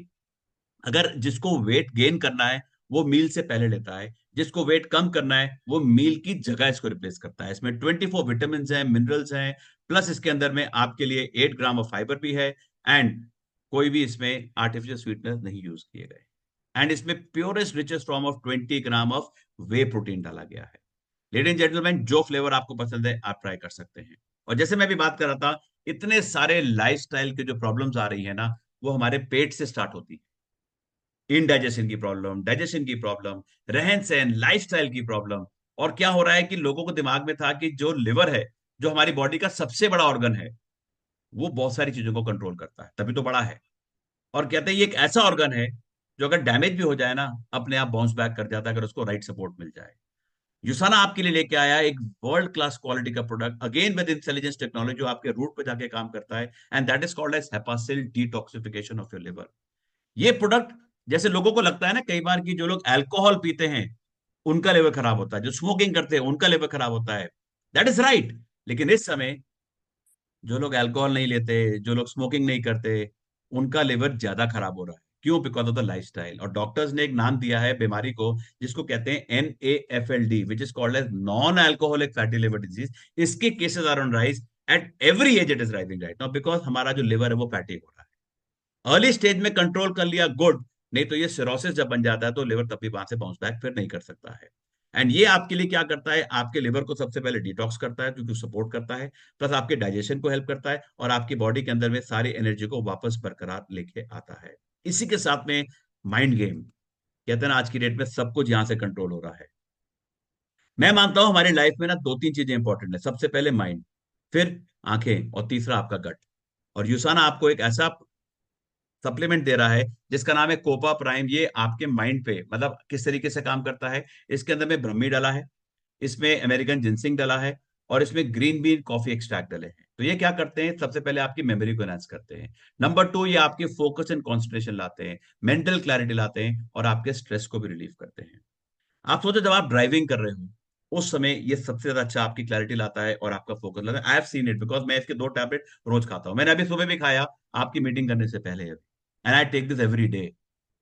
अगर जिसको वेट गेन करना है वो मील से पहले लेता है, जिसको वेट कम करना है वो मील की जगह इसको रिप्लेस करता है। इसमें 24 विटामिन हैं, मिनरल्स हैं, प्लस इसके अंदर में आपके लिए 8 ग्राम ऑफ फाइबर भी है। एंड कोई भी इसमें आर्टिफिशियल स्वीटनर नहीं यूज किए गए। एंड इसमें purest richest form of 20 gram of whey protein डाला गया है। लेडीज एंड जेंटलमैन, जो फ्लेवर आपको पसंद है आप ट्राई कर सकते हैं। और जैसे मैं भी बात कर रहा था, इतने सारे लाइफस्टाइल के जो प्रॉब्लम्स आ रही है ना, वो हमारे पेट से स्टार्ट होती है। इनडाइजेशन की प्रॉब्लम, डाइजेशन की प्रॉब्लम, रहन सहन, लाइफस्टाइल की प्रॉब्लम। और क्या हो रहा है कि लोगों को दिमाग में था कि जो लिवर है, जो हमारी बॉडी का सबसे बड़ा ऑर्गन है, वो बहुत सारी चीजों को कंट्रोल करता है, तभी तो बड़ा है। और कहते हैं ये एक ऐसा ऑर्गन है जो अगर डैमेज भी हो जाए ना, अपने आप बाउंस बैक कर जाता है, अगर उसको राइट सपोर्ट मिल जाए। यूसाना आपके लिए लेके आया एक वर्ल्ड क्लास क्वालिटी का product, again with intelligence technology, जो आपके रूट पे जाके काम करता है। And that is called as Hepasil detoxification of your liver. ये प्रोडक्ट, जैसे लोगों को लगता है ना कई बार कि जो लोग अल्कोहल पीते हैं उनका लिवर खराब होता है, जो स्मोकिंग करते हैं उनका लिवर खराब होता है, दैट इज राइट। लेकिन इस समय जो लोग अल्कोहल नहीं लेते, जो लोग स्मोकिंग नहीं करते, उनका लिवर ज्यादा खराब हो रहा है। क्यों? Because of the lifestyle. और डॉक्टर्स ने एक नाम दिया है बीमारी को, जिसको कहते हैं NAFLD, which is called as non alcoholic fatty liver disease. इसके cases are on rise at every age, it is rising right now, because हमारा जो लिवर है वो फैटी हो रहा है। अर्ली स्टेज में कंट्रोल कर लिया, गुड। नहीं तो ये सिरोसिस जब बन जाता है तो लिवर तब भी वहां से बाउंस बैक फिर नहीं कर सकता है। एंड ये आपके लिए क्या करता है, आपके लिवर को सबसे पहले डिटॉक्स करता है, क्योंकि सपोर्ट करता है, प्लस आपके डाइजेशन को हेल्प करता है, और आपकी बॉडी के अंदर में सारी एनर्जी को वापस बरकरार लेके आता है। इसी के साथ में माइंड गेम, कहते हैं ना आज की डेट में सब कुछ यहां से कंट्रोल हो रहा है। मैं मानता हूं हमारी लाइफ में ना 2-3 चीजें इंपॉर्टेंट है। सबसे पहले माइंड, फिर आंखें, और तीसरा आपका गट। और यूसाना आपको एक ऐसा सप्लीमेंट दे रहा है जिसका नाम है कोपा प्राइम। ये आपके माइंड पे मतलब किस तरीके से काम करता है, इसके अंदर में ब्रह्मी डाला है, इसमें अमेरिकन जिंसिंग डाला है, और इसमें ग्रीन बीन कॉफी एक्सट्रैक्ट डाले हैं। तो ये क्या करते हैं, सबसे पहले आपकी मेमोरी को एनहांस करते हैं। नंबर 2, ये आपके फोकस एंड कॉन्सेंट्रेशन लाते हैं, मेंटल क्लैरिटी लाते हैं, और आपके स्ट्रेस को भी रिलीव करते हैं। आप सोचो, जब आप ड्राइविंग कर रहे हो उस समय ये सबसे ज्यादा अच्छा आपकी क्लैरिटी लाता है और आपका फोकस लाता है। I have seen it, because मैं इसके 2 टैबलेट रोज खाता हूं। मैंने अभी सुबह भी खाया आपकी मीटिंग करने से पहले, and I take this every day.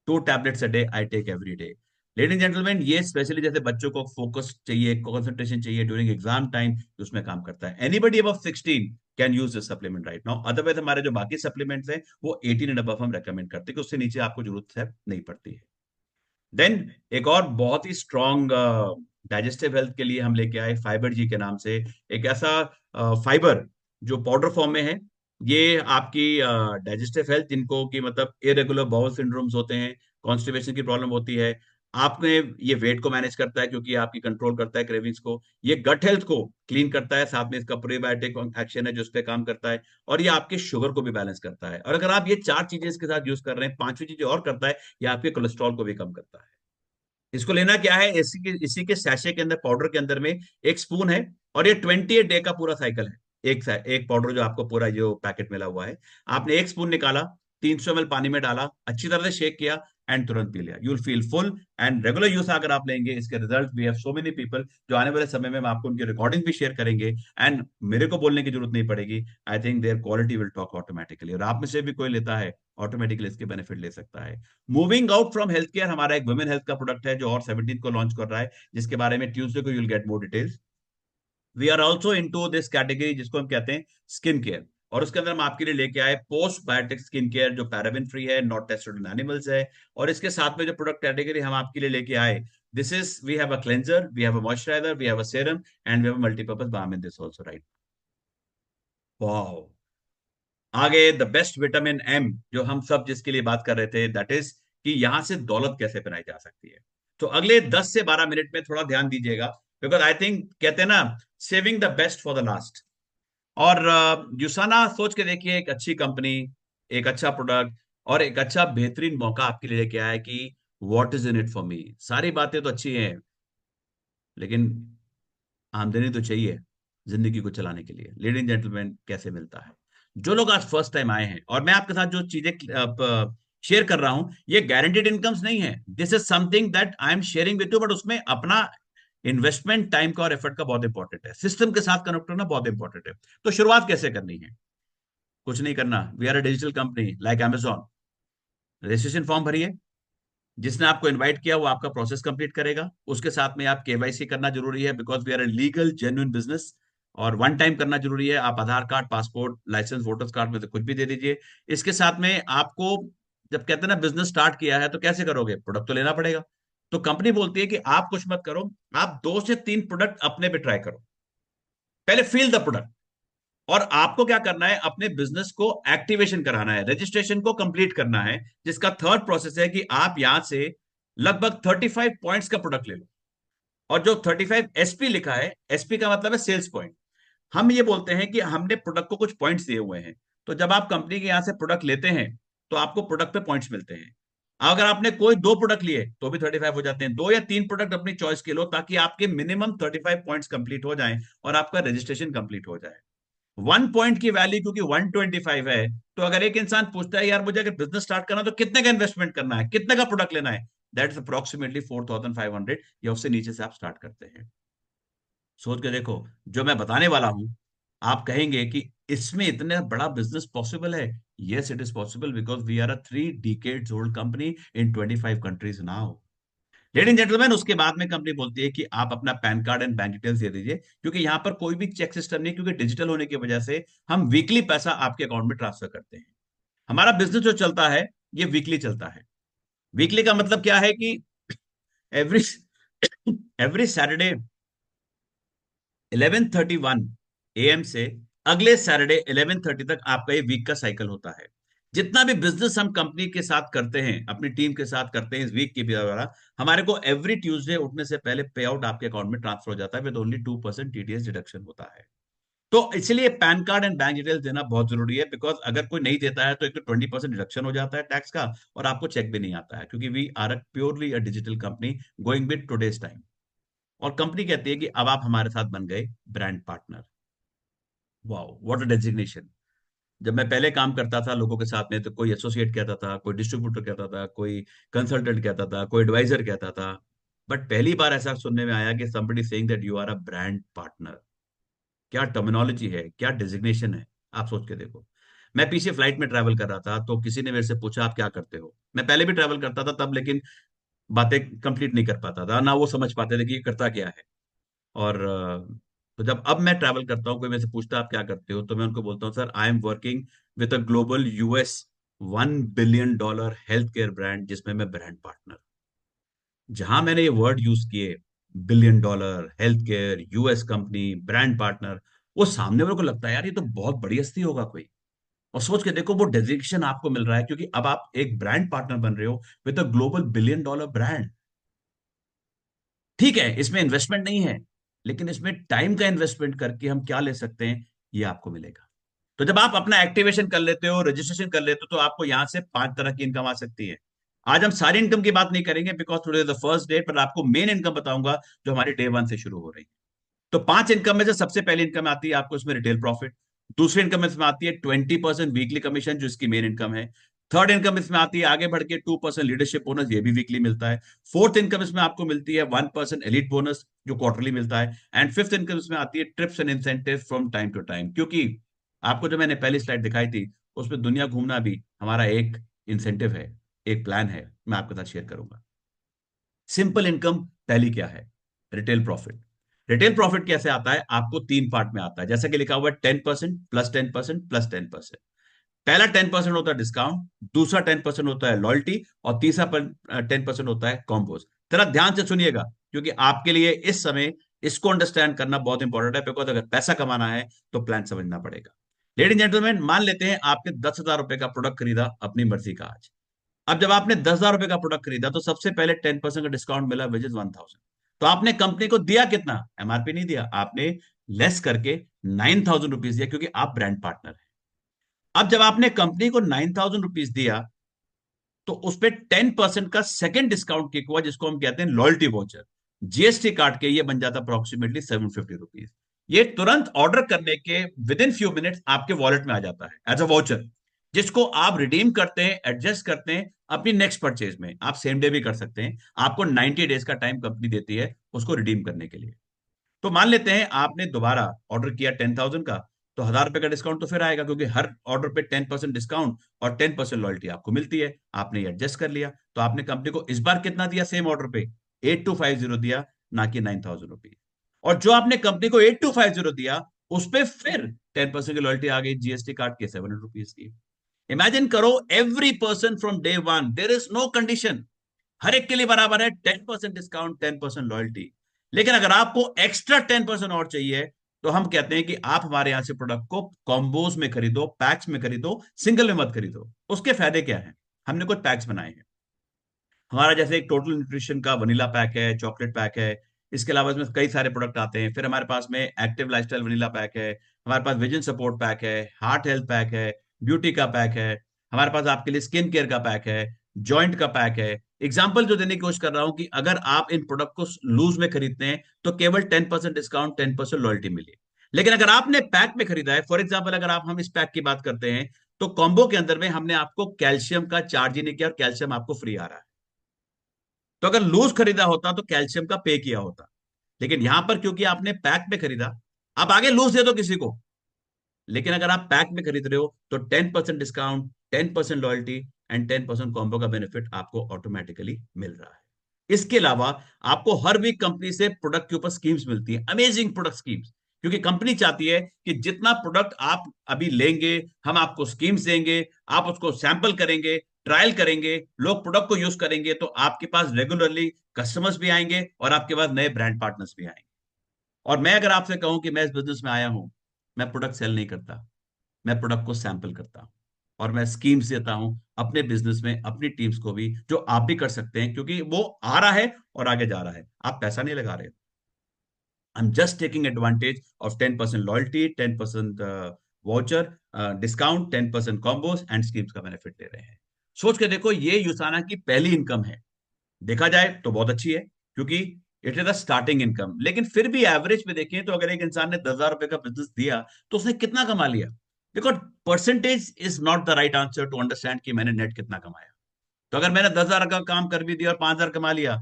2 tablets a day I take every day. Ladies and gentleman, ये स्पेशली जैसे बच्चों को फोकस चाहिए, कंसंट्रेशन चाहिए ड्यूरिंग एग्जाम टाइम, उसमें काम करता है। Anybody above 16 can use this supplement right now. Otherwise हमारे जो बाकी सप्लीमेंट्स हैं वो 18 एंड अबव हम रेकमेंड करते हैं, कि उससे नीचे आपको जरूरत है नहीं पड़ती है। देन एक और बहुत ही स्ट्रॉन्ग डाइजेस्टिव हेल्थ के लिए हम लेके आए फाइबर जी के नाम से एक ऐसा फाइबर जो पाउडर फॉर्म में है। ये आपकी डाइजेस्टिव हेल्थ, जिनको कि मतलब इरेगुलर बाउल सिंड्रोम्स होते हैं, कॉन्स्टिपेशन की प्रॉब्लम होती है, आपने ये वेट को मैनेज करता है, क्योंकि आपकी कंट्रोल करता है क्रेविंग्स को। ये गट हेल्थ को क्लीन करता है, साथ में इसका प्रीबायोटिक एक्शन है जो उस पर काम करता है, और ये आपके शुगर को भी बैलेंस करता है। और अगर आप ये 4 चीजें इसके साथ यूज कर रहे हैं, 5वीं चीज और करता है, ये आपके कोलेस्ट्रॉल को भी कम करता है। इसको लेना क्या है, इसी के सैशे के अंदर, पाउडर के अंदर में 1 स्पून है, और ये 28 डे का पूरा साइकिल है। एक पाउडर जो आपको पूरा जो पैकेट मिला हुआ है, आपने 1 स्पून निकाला, 300 ml पानी में डाला, अच्छी तरह से शेक किया, एंड तुरंत पी लिया, you will feel full. And regular use अगर आप लेंगे, इसके result, we have so many people जो आने वाले समय में हम आपको उनकी रिकॉर्डिंग भी शेयर करेंगे, एंड मेरे को बोलने की जरूरत नहीं पड़ेगी। I think there quality will talk automatically, और आप में से भी कोई लेता है ऑटोमेटिकली इसके बेनिफिट ले सकता है। Moving out from health care, हमारा एक वुमेन हेल्थ का प्रोडक्ट है जो और 17 को लॉन्च कर रहा है, जिसके बारे में ट्यूसडे को you will get more details. We are also into this category जिसको हम कहते हैं स्किन केयर, और उसके अंदर हम आपके लिए लेके आए पोस्ट बायोटिक स्किन केयर जो पैराबिन फ्री है, नॉट टेस्टेड इन एनिमल्स है। और इसके साथ में जो प्रोडक्ट कैटेगरी हम आपके लिए लेके आए, this is, we have a cleanser, we have a moisturizer, we have a serum, and we have a multipurpose balm in this also, right. Wow. आगे द बेस्ट विटामिन एम, जो हम सब जिसके लिए बात कर रहे थे, दैट इज कि यहां से दौलत कैसे बनाई जा सकती है। तो अगले 10 से 12 मिनट में थोड़ा ध्यान दीजिएगा, बिकॉज आई थिंक कहते हैं ना, saving the best for the last. और यूसाना सोच के देखिए, एक अच्छी कंपनी, एक अच्छा प्रोडक्ट और एक अच्छा बेहतरीन मौका आपके लिए लेके आया है कि what is in it for me. सारी बातें तो अच्छी हैं, लेकिन आमदनी तो चाहिए जिंदगी को चलाने के लिए। लेडीज जेंटलमैन, कैसे मिलता है? जो लोग आज फर्स्ट टाइम आए हैं, और मैं आपके साथ जो चीजें शेयर कर रहा हूं, ये गारंटीड इनकम्स नहीं है। This is something that I am sharing with you, but उसमें अपना इन्वेस्टमेंट टाइम का और एफर्ट का बहुत इंपॉर्टेंट है, सिस्टम के साथ कनेक्ट करना बहुत इंपॉर्टेंट है। तो शुरुआत कैसे करनी है? कुछ नहीं करना, we are a digital company like Amazon। Registration form भरिए, जिसने आपको इनवाइट किया वो आपका प्रोसेस कंप्लीट करेगा। उसके साथ में आप केवाईसी करना जरूरी है, because we are a legal genuine business, और वन टाइम करना जरूरी है। आप Aadhaar card, passport, licence, voters card में से कुछ भी दे दीजिए। इसके साथ में आपको, जब कहते हैं ना बिजनेस स्टार्ट किया है तो कैसे करोगे, प्रोडक्ट तो लेना पड़ेगा। तो कंपनी बोलती है कि आप कुछ मत करो, आप 2 से 3 प्रोडक्ट अपने पे ट्राई करो, पहले फील द प्रोडक्ट। और आपको क्या करना है, अपने बिजनेस को एक्टिवेशन कराना है, रजिस्ट्रेशन को कंप्लीट करना है, जिसका थर्ड प्रोसेस है कि आप यहां से लगभग 35 पॉइंट्स का प्रोडक्ट ले लो। और जो 35 एसपी लिखा है, एसपी का मतलब है सेल्स पॉइंट। हम ये बोलते हैं कि हमने प्रोडक्ट को कुछ पॉइंट्स दिए हुए हैं, तो जब आप कंपनी के यहां से प्रोडक्ट लेते हैं तो आपको प्रोडक्ट पे पॉइंट्स मिलते हैं। अगर आपने कोई 2 प्रोडक्ट लिए तो भी 35 हो जाते हैं। 2 या 3 प्रोडक्ट अपनी चॉइस के लो, ताकि आपके मिनिमम 35 पॉइंट्स कंप्लीट हो जाएं और आपका रजिस्ट्रेशन कंप्लीट हो जाए। 1 पॉइंट की वैल्यू क्योंकि 125 है, तो अगर एक इंसान पूछता है यार मुझे अगर बिजनेस स्टार्ट करना तो कितने का इन्वेस्टमेंट करना है, कितने का प्रोडक्ट लेना है, दैट इज अप्रोक्सीमेटली 4500, या उससे नीचे से आप स्टार्ट करते हैं। सोच के देखो, जो मैं बताने वाला हूं, आप कहेंगे कि इसमें इतना बड़ा बिजनेस पॉसिबल है। Yes, it is possible, because we are a 3 decades old company in 25 countries now. Ladies and gentleman, उसके बाद में कंपनी बोलती है कि आप अपना PAN card and bank details दे दीजिए, क्योंकि यहां पर कोई भी चेक सिस्टम नहीं, क्योंकि डिजिटल होने की वजह से हम वीकली पैसा आपके अकाउंट में ट्रांसफर करते हैं। हमारा बिजनेस जो चलता है ये वीकली चलता है। वीकली का मतलब क्या है कि एवरी एवरी सैटरडे 11:31 AM से अगले सैटरडे 11:30 तक आपका ये वीक का साइकिल होता है। जितना भी बिजनेस हम कंपनी के साथ करते हैं, अपनी टीम के साथ करते हैं इस वीक के द्वारा, हमारे को एवरी ट्यूसडे उठने से पहले पे आउट आपके अकाउंट में ट्रांसफर हो जाता है, विद ओनली 2% TDS डिडक्शन होता है। तो इसलिए pan card and bank details देना बहुत जरूरी है, बिकॉज अगर कोई नहीं देता है तो एक तो 20% डिडक्शन हो जाता है टैक्स का, और आपको चेक भी नहीं आता है, क्योंकि we are a purely a digital company going with today's time. और कंपनी कहती है कि अब आप हमारे साथ बन गए brand partner. Wow, what a designation. जब मैं पहले काम करता था लोगों के साथ में, तो कोई एसोसिएट कहता था, कोई डिस्ट्रीब्यूटर कहता था, कोई कंसल्टेंट कहता था, कोई एडवाइजर कहता था। बट पहली बार ऐसा सुनने में आया कि somebody saying that you are a brand partner। क्या टर्मिनोलॉजी है, क्या डेजिग्नेशन है, आप सोच के देखो। मैं पीछे फ्लाइट में ट्रैवल कर रहा था, तो किसी ने मेरे से पूछा आप क्या करते हो। मैं पहले भी ट्रैवल करता था तब, लेकिन बातें कंप्लीट नहीं कर पाता था, ना वो समझ पाते थे कि ये करता क्या है। और तो जब अब मैं ट्रैवल करता हूँ, कोई मेरे से पूछता है आप क्या करते हो, तो मैं उनको बोलता हूँ sir, I am working with a global US $1 billion health care brand, जिसमें मैं ब्रांड पार्टनर। जहां मैंने ये वर्ड यूज किए, $1 billion health care, US company, brand partner, वो सामने वाले को लगता है यार ये तो बहुत बड़ी हस्ती होगा कोई। और सोच के देखो, वो डेजिग्नेशन आपको मिल रहा है क्योंकि अब आप एक ब्रांड पार्टनर बन रहे हो with a global $1 billion brand. ठीक है, इसमें इन्वेस्टमेंट नहीं है, लेकिन इसमें टाइम का इन्वेस्टमेंट करके हम क्या ले सकते हैं, ये आपको मिलेगा। तो जब आप अपना एक्टिवेशन कर लेते हो, रजिस्ट्रेशन कर लेते हो, तो आपको यहां से 5 तरह की इनकम आ सकती है। आज हम सारी इनकम की बात नहीं करेंगे, because today the first day, पर आपको मेन इनकम बताऊंगा जो हमारी डे 1 से शुरू हो रही है। तो 5 इनकम में से सबसे पहली इनकम आती है आपको इसमें रिटेल प्रॉफिट। दूसरी इनकम इसमें आती है 20% वीकली कमीशन, जो इसकी मेन इनकम है। थर्ड इनकम इसमें आती है आगे बढ़ के 2% लीडरशिप बोनस, ये भी वीकली मिलता है। फोर्थ इनकम इसमें आपको मिलती है 1% एलिट बोनस जो क्वार्टरली मिलता है। एंड फिफ्थ इनकम इसमें आती है trips and incentive from time to time, क्योंकि आपको जो मैंने पहली स्लाइड दिखाई थी उसमें दुनिया घूमना भी हमारा एक इंसेंटिव है, एक प्लान है, मैं आपके साथ शेयर करूंगा। सिंपल इनकम पहली क्या है? Retail profit. रिटेल प्रॉफिट कैसे आता है? आपको तीन पार्ट में आता है, जैसा कि लिखा हुआ है 10% प्लस 10% प्लस 10%। पहला 10% होता है डिस्काउंट, दूसरा 10% होता है लॉयल्टी, और तीसरा 10% होता है कॉम्बोज। जरा ध्यान से सुनिएगा, क्योंकि आपके लिए इस समय इसको अंडरस्टैंड करना बहुत इंपॉर्टेंट है, बिकॉज अगर पैसा कमाना है तो प्लान समझना पड़ेगा। लेडीज जेंटलमैन, मान लेते हैं आपने 10,000 रुपए का प्रोडक्ट खरीदा अपनी मर्जी का आज। अब जब आपने 10,000 रुपए का प्रोडक्ट खरीदा तो सबसे पहले 10% का डिस्काउंट मिला, विच इज 1,000। तो आपने कंपनी को दिया कितना? एमआरपी नहीं दिया, आपने लेस करके 9,000 रुपीज दिया, क्योंकि आप ब्रांड पार्टनर है। अब जब आपने कंपनी को 9,000 रुपीज दिया तो उस पर 10% का सेकंड डिस्काउंट किक हुआ, जिसको हम कहते हैं लॉयल्टी वाउचर। जीएसटी काट के ये बन जाता अप्रोक्सीमेटली 750 रुपीज। ये तुरंत ऑर्डर करने के विद इन फ्यू मिनट्स आपके वॉलेट में आ जाता है एज अ वाउचर, जिसको आप रिडीम करते हैं, एडजस्ट करते हैं अपनी नेक्स्ट परचेज में। आप सेम डे भी कर सकते हैं, आपको 90 डेज का टाइम कंपनी देती है उसको रिडीम करने के लिए। तो मान लेते हैं आपने दोबारा ऑर्डर किया 10,000 का, तो 1,000 रुपए का डिस्काउंट तो फिर आएगा, क्योंकि हर ऑर्डर पे 10% डिस्काउंट और 10% लॉयल्टी आपको मिलती है। आपने एडजस्ट कर लिया, तो आपने कंपनी को इस बार कितना दिया सेम ऑर्डर पे? 8250 दिया, ना कि 9,000 रुपीज। और जो आपने कंपनी को 8250 दिया उस पर फिर 10% की लॉयल्टी आ गई जीएसटी काट के 700 रुपीज की। इमेजिन करो, every person from day one, there is no condition, हर एक के लिए बराबर है 10% डिस्काउंट, 10% लॉयल्टी। लेकिन अगर आपको एक्स्ट्रा 10% और चाहिए तो हम कहते हैं कि आप हमारे यहां से प्रोडक्ट को कॉम्बोज में खरीदो, पैक्स में खरीदो, सिंगल में मत खरीदो। उसके फायदे क्या है? हमने कुछ पैक्स बनाए हैं हमारा, जैसे एक टोटल न्यूट्रिशन का वनीला पैक है, चॉकलेट पैक है। इसके अलावा इसमें कई सारे प्रोडक्ट आते हैं। फिर हमारे पास में एक्टिव लाइफस्टाइल वनीला पैक है, हमारे पास विजन सपोर्ट पैक है, हार्ट हेल्थ पैक है, ब्यूटी का पैक है, हमारे पास आपके लिए स्किन केयर का पैक है, जॉइंट का पैक है। एग्जाम्पल जो देने की कोशिश कर रहा हूं कि अगर आप इन प्रोडक्ट को लूज में खरीदते हैं तो केवल 10% डिस्काउंट, 10% लॉयल्टी मिली। लेकिन अगर आपने पैक में खरीदा है, फॉर एग्जाम्पल अगर आप हम इस पैक की बात करते हैं, तो कॉम्बो के अंदर में हमने आपको कैल्शियम का चार्ज ही नहीं किया और कैल्शियम आपको फ्री आ रहा है। तो अगर लूज खरीदा होता तो कैल्शियम का पे किया होता, लेकिन यहां पर क्योंकि आपने पैक में खरीदा, आप आगे लूज दे दो किसी को, लेकिन अगर आप पैक में खरीद रहे हो तो 10% डिस्काउंट, 10% लॉयल्टी एंड 10% कॉम्बो का बेनिफिट आपको ऑटोमेटिकली मिल रहा है। इसके अलावा आपको हर वीक कंपनी से प्रोडक्ट के ऊपर स्कीम्स मिलती है, अमेजिंग प्रोडक्ट स्कीम्स, क्योंकि कंपनी चाहती है कि जितना प्रोडक्ट आप अभी लेंगे हम आपको स्कीम्स देंगे, आप उसको सैंपल करेंगे, ट्रायल करेंगे, लोग प्रोडक्ट को यूज करेंगे, तो आपके पास रेगुलरली कस्टमर्स भी आएंगे और आपके पास नए ब्रांड पार्टनर्स भी आएंगे। और मैं अगर आपसे कहूं कि मैं इस बिजनेस में आया हूं, मैं प्रोडक्ट सेल नहीं करता, मैं प्रोडक्ट को सैंपल करता हूं और मैं स्कीम्स देता हूं अपने बिजनेस में अपनी टीम्स को भी, जो आप भी कर सकते हैं, क्योंकि वो आ रहा है और आगे जा रहा है। आप पैसा नहीं लगा रहे, I am just taking advantage of 10% loyalty, 10% voucher discount, 10% combos and schemes का बेनिफिट ले रहे हैं। सोच के देखो, ये यूसाना की पहली इनकम है। देखा जाए तो बहुत अच्छी है, क्योंकि it is the starting income. लेकिन फिर भी एवरेज पे देखें तो अगर एक इंसान ने 10,000 रुपए का बिजनेस दिया तो उसने कितना कमा लिया? Because percentage is not the right answer to understand कि मैंने नेट कितना कमाया। तो अगर मैंने 10,000 का काम कर भी दिया और 5,000 कमा लिया,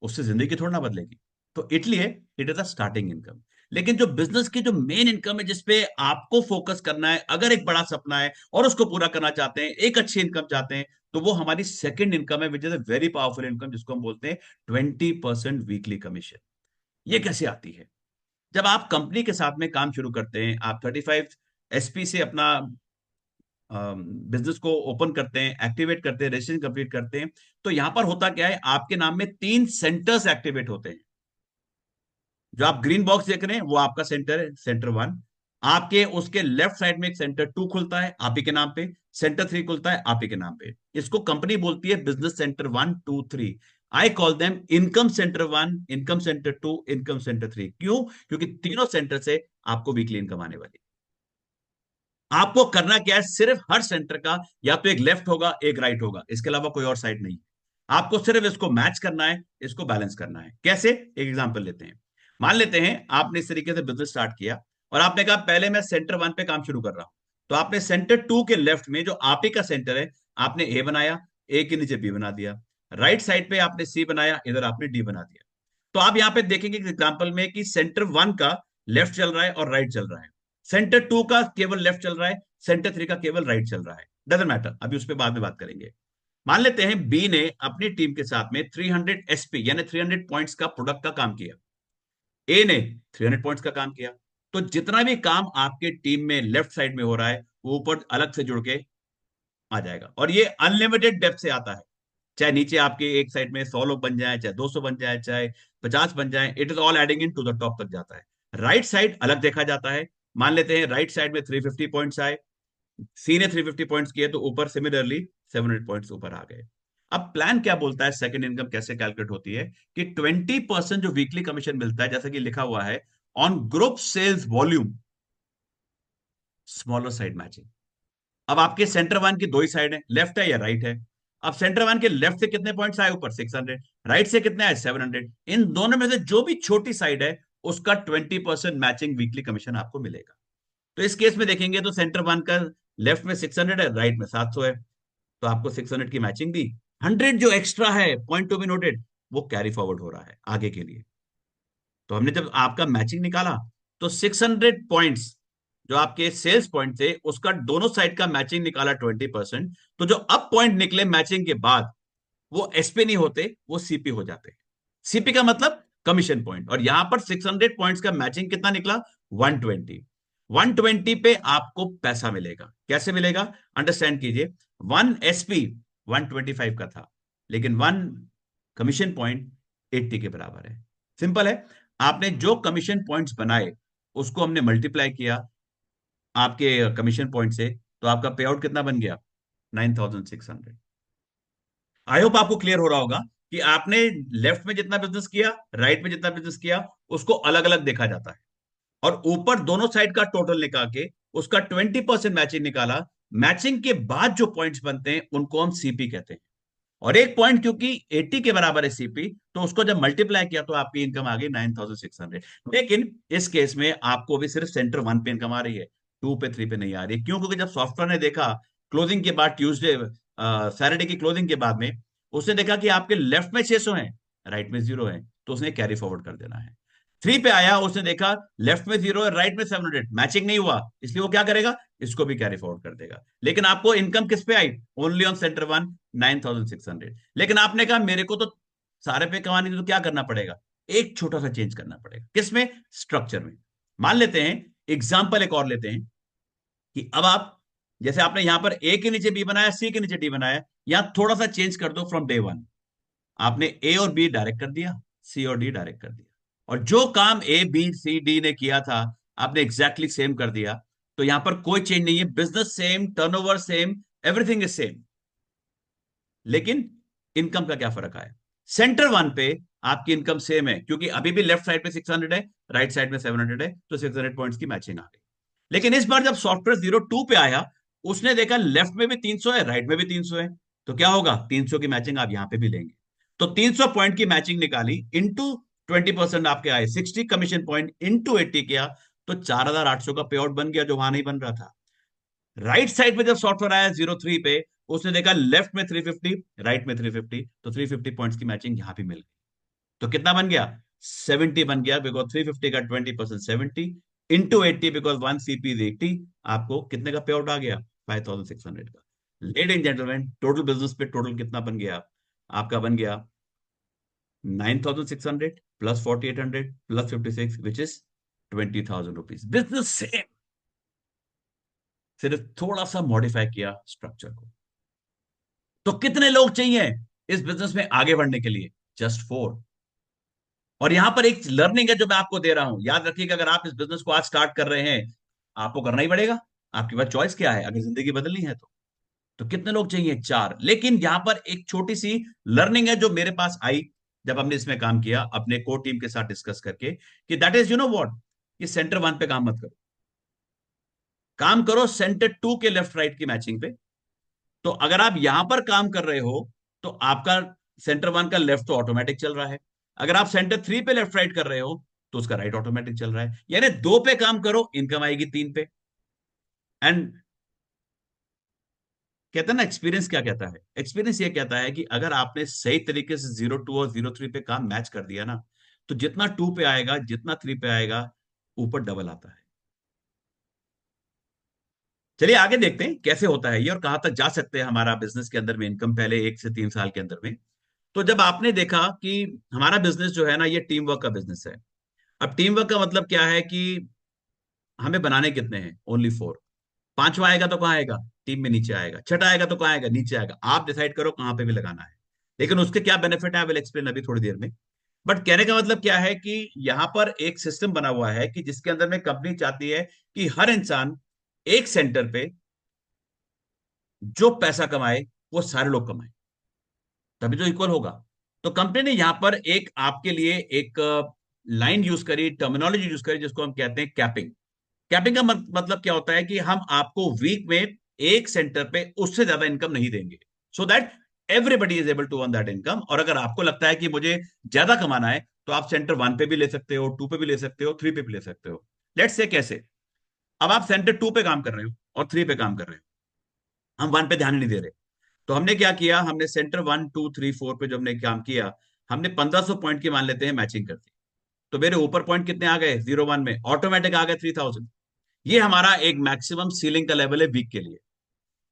उससे जिंदगी थोड़ा ना बदलेगी। तो इसलिए it is a starting income. लेकिन जो बिजनेस की जो मेन इनकम है, जिसपे आपको फोकस करना है, अगर एक बड़ा सपना है और उसको पूरा करना चाहते हैं, एक अच्छी इनकम चाहते हैं, तो वो हमारी सेकंड इनकम है, which is a very powerful income, जिसको हम बोलते हैं 20% वीकली कमीशन। ये कैसे आती है? जब आप कंपनी के साथ में काम शुरू करते हैं, आप 35 एसपी से अपना बिजनेस को ओपन करते हैं, एक्टिवेट करते हैं, रजिस्ट्रेशन कंप्लीट करते हैं, तो यहां पर होता क्या है, आपके नाम में 3 सेंटर्स एक्टिवेट होते हैं। जो आप ग्रीन बॉक्स देख रहे हैं वो आपका सेंटर है, सेंटर 1। आपके उसके लेफ्ट साइड में एक सेंटर 2 खुलता है आप ही के नाम पे, सेंटर 3 खुलता है आप ही के नाम पे। इसको कंपनी बोलती है business centre 1, 2, 3। I call them income centre 1, income centre 2, income centre 3। क्यों? क्योंकि तीनों सेंटर से आपको वीकली इनकम आने वाली। आपको करना क्या है, सिर्फ हर सेंटर का या तो एक लेफ्ट होगा एक राइट होगा, इसके अलावा कोई और साइड नहीं। आपको सिर्फ इसको मैच करना है, इसको बैलेंस करना है। कैसे? एक एग्जांपल लेते हैं। मान लेते हैं आपने इस तरीके से बिजनेस स्टार्ट किया और आपने कहा पहले मैं सेंटर 1 पे काम शुरू कर रहा हूं, तो आपने सेंटर 2 के लेफ्ट में जो आप ही का सेंटर है, आपने ए बनाया, ए के नीचे बी बना दिया, राइट साइड पे आपने सी बनाया, इधर आपने डी बना दिया। तो आप यहां पे देखेंगे एग्जांपल में कि सेंटर 1 का लेफ्ट चल रहा है और राइट चल रहा है, सेंटर 2 का केवल लेफ्ट चल रहा है, सेंटर 3 का केवल राइट चल रहा है। डजंट मैटर, अभी उस पर बाद में बात करेंगे। मान लेते हैं बी ने अपनी टीम के साथ में 300 एसपी यानी 300 पॉइंट्स का प्रोडक्ट का काम किया, ए ने 300 पॉइंट्स का काम किया। तो जितना भी काम आपके टीम में लेफ्ट साइड में हो रहा है वो ऊपर अलग से जुड़ के आ जाएगा, और ये अनलिमिटेड डेप्थ से आता है। चाहे नीचे आपके एक साइड में 100 लोग बन जाए, चाहे 200 बन जाए, चाहे 50 बन जाए, it is all adding in to the top तक जाता है। राइट साइड अलग देखा जाता है। मान लेते हैं राइट साइड में 350 पॉइंट्स आए, सी ने 350 पॉइंट्स किए तो ऊपर सिमिलरली 700 पॉइंट्स ऊपर आ गए। अब प्लान क्या बोलता है, सेकंड इनकम कैसे कैलकुलेट होती है कि 20% जो वीकली कमीशन मिलता है, जैसा कि लिखा हुआ है on group sales volume smaller side matching. अब आपके सेंटर वन की दो ही साइड है, लेफ्ट है या राइट है। अब सेंटर वन के लेफ्ट से कितने पॉइंट्स आए ऊपर 600, राइट से कितने आए 700। इन दोनों में से जो भी छोटी साइड है उसका 20% मैचिंग वीकली कमीशन आपको मिलेगा। तो इस केस में देखेंगे तो सेंटर वन का लेफ्ट में 600 है, राइट में 700 है, तो आपको 600 की मैचिंग दी। 100 जो एक्स्ट्रा है, पॉइंट टू बी नोटेड, वो कैरी फॉरवर्ड हो रहा है आगे के लिए। तो हमने जब आपका मैचिंग निकाला तो 600 पॉइंट्स जो आपके सेल्स पॉइंट थे उसका दोनों साइड का मैचिंग निकाला 20%। तो जो अब पॉइंट निकले मैचिंग के बाद वो एसपी नहीं होते, वो सीपी हो जाते हैं। सीपी का मतलब कमीशन पॉइंट, और यहां पर 600 पॉइंट्स का मैचिंग कितना निकला 120। 120 पे आपको पैसा मिलेगा। कैसे मिलेगा अंडरस्टैंड कीजिए। 1 एसपी 125 का था, लेकिन 1 कमीशन पॉइंट 80 के बराबर है। सिंपल है, आपने जो कमीशन पॉइंट्स बनाए उसको हमने मल्टीप्लाई किया आपके कमीशन पॉइंट से, तो आपका पे आउट कितना बन गया 9600। आई होप आपको क्लियर हो रहा होगा कि आपने लेफ्ट में जितना बिजनेस किया, राइट में जितना बिजनेस किया, उसको अलग अलग देखा जाता है, और ऊपर दोनों साइड का टोटल निकाल के उसका 20% मैचिंग निकाला। मैचिंग के बाद जो पॉइंट्स बनते हैं उनको हम सीपी कहते हैं। और एक पॉइंट क्योंकि 80 के बराबर है सीपी, तो उसको जब मल्टीप्लाई किया तो आपकी इनकम आ गई 9600। लेकिन इस केस में आपको भी सिर्फ सेंटर 1 पे इनकम आ रही है, 2 पे 3 पे नहीं आ रही। क्यों? क्योंकि जब सॉफ्टवेयर ने देखा क्लोजिंग के बाद, ट्यूसडे सैटरडे की क्लोजिंग के बाद में, उसने देखा कि आपके लेफ्ट में 600 है, राइट में 0 है, तो उसने कैरी फॉरवर्ड कर देना है। 3 पे आया, उसने देखा लेफ्ट में 0 है, राइट में 700, मैचिंग नहीं हुआ, इसलिए वो क्या करेगा, इसको भी कैरी फॉरवर्ड कर देगा। लेकिन आपको इनकम किस पे आई, ओनली ऑन सेंटर 1 9600। लेकिन आपने कहा मेरे को तो सारे पे कमानी थी, तो क्या करना पड़ेगा, एक छोटा सा चेंज करना पड़ेगा। किसमें? स्ट्रक्चर में। मान लेते हैं एग्जाम्पल एक और लेते हैं कि अब आप जैसे आपने यहां पर ए के नीचे बी बनाया, सी के नीचे डी बनाया, यहां थोड़ा सा चेंज कर दो फ्रॉम डे 1। आपने ए और बी डायरेक्ट कर दिया, सी और डी डायरेक्ट कर दिया, और जो काम ए बी सी डी ने किया था आपने एग्जैक्टली सेम कर दिया। तो यहां पर कोई चेंज नहीं है, business same, turnover same, everything is same. लेकिन इनकम का क्या फर्क आया? सेंटर 1 पे आपकी इनकम सेम है, क्योंकि अभी भी लेफ्ट साइड पे 600 है, राइट साइड में 700 है, तो 600 पॉइंट्स की मैचिंग आ गई। लेकिन इस बार जब सॉफ्टवेयर 02 पे आया, उसने देखा लेफ्ट में भी 300 है, राइट में भी 300 है, तो क्या होगा, 300 की मैचिंग आप यहां पे भी लेंगे। तो 300 पॉइंट की मैचिंग निकाली, इंटू 20% आपके आए 60 कमीशन पॉइंट, इंटू 80 किया, तो 4800 का पे आउट बन गया, जो वहां नहीं बन रहा था। राइट साइड पे जब सॉफ्टवेयर आया 03 पे, उसने देखा लेफ्ट में 350, राइट में 350, तो 350 पॉइंट्स की मैचिंग यहां भी मिल गई। तो कितना बन गया, 70 बन गया, बिकॉज 350 का 20% 70 इंटू 80, बिकॉज 1 सीपी इज 80। आपको कितने का पे आउट आ गया, 5600 का। Ladies and gentleman, total business पे टोटल कितना बन गया आपका, बन गया 9600 plus 4800 plus 56, which is 20,000 rupees. Business same, सिर्फ थोड़ा सा मॉडिफाई किया स्ट्रक्चर को। तो कितने लोग चाहिए इस बिजनेस में आगे बढ़ने के लिए? जस्ट 4। और यहां पर एक लर्निंग है जो मैं आपको दे रहा हूं, याद रखिएगा, अगर आप इस बिजनेस को आज स्टार्ट कर रहे हैं, आपको करना ही पड़ेगा, आपके पास चॉइस क्या है अगर जिंदगी बदलनी है तो कितने लोग चाहिए? 4। लेकिन यहां पर एक छोटी सी लर्निंग है जो मेरे पास आई जब हमने इसमें काम किया अपने को टीम के साथ डिस्कस करके, कि that is, you know what, कि सेंटर 1 पे काम मत करो, काम करो सेंटर 2 के लेफ्ट राइट की मैचिंग पे। तो अगर आप यहां पर काम कर रहे हो तो आपका सेंटर 1 का लेफ्ट तो ऑटोमेटिक चल रहा है, अगर आप सेंटर 3 पे लेफ्ट राइट कर रहे हो तो उसका राइट ऑटोमेटिक चल रहा है। यानी 2 पे काम करो, इनकम आएगी 3 पे। एंड कहते हैं ना एक्सपीरियंस क्या कहता है, एक्सपीरियंस ये कहता है कि अगर आपने सही तरीके से 02 और 03 पे काम मैच कर दिया ना, तो जितना 2 पे आएगा, जितना 3 पे आएगा, ऊपर डबल आता है। चलिए आगे देखते हैं कैसे होता है ये और कहां तक जा सकते हैं हमारा बिजनेस के अंदर में इनकम पहले 1 से 3 साल के अंदर में। तो जब आपने देखा कि हमारा बिजनेस जो है ना, ये टीम वर्क का बिजनेस है। अब टीम वर्क का मतलब क्या है कि हमें बनाने कितने हैं, ओनली 4। पांचवा आएगा तो कहाँ आएगा, टीम में नीचे आएगा। छठा आएगा तो कहाँ आएगा, नीचे आएगा। आप डिसाइड करो कहाँ पे भी लगाना है, लेकिन उसके क्या बेनिफिट है आई विल एक्सप्लेन अभी थोड़ी देर में। बट कहने का मतलब क्या है कि यहां पर एक सिस्टम बना हुआ है कि जिसके अंदर में कंपनी चाहती है कि हर इंसान एक सेंटर पे जो पैसा कमाए वो सारे लोग कमाए, तभी तो इक्वल होगा। तो कंपनी ने यहां पर एक आपके लिए एक लाइन यूज करी, टर्मिनोलॉजी यूज करी, जिसको हम कहते हैं कैपिंग। कैपिंग का मतलब क्या होता है कि हम आपको वीक में एक सेंटर पे उससे ज्यादा इनकम नहीं देंगे, so that everybody is able to earn that income. और अगर आपको लगता है कि मुझे ज्यादा कमाना है, तो आप सेंटर 1 पे भी ले सकते हो, 2 पे भी ले सकते हो, 3 पे भी ले सकते हो। लेट्स से कैसे, अब आप सेंटर 2 पे काम कर रहे हो और 3 पे काम कर रहे हो, हम 1 पे ध्यान नहीं दे रहे। तो हमने क्या किया, हमने सेंटर 1 2 3 4 पे जो हमने काम किया, हमने 1500 पॉइंट की मान लेते हैं मैचिंग कर दी। तो मेरे ऊपर पॉइंट कितने आ गए, 01 में ऑटोमेटिक आ गए 3000। ये हमारा एक मैक्सिमम सीलिंग का लेवल है वीक के लिए।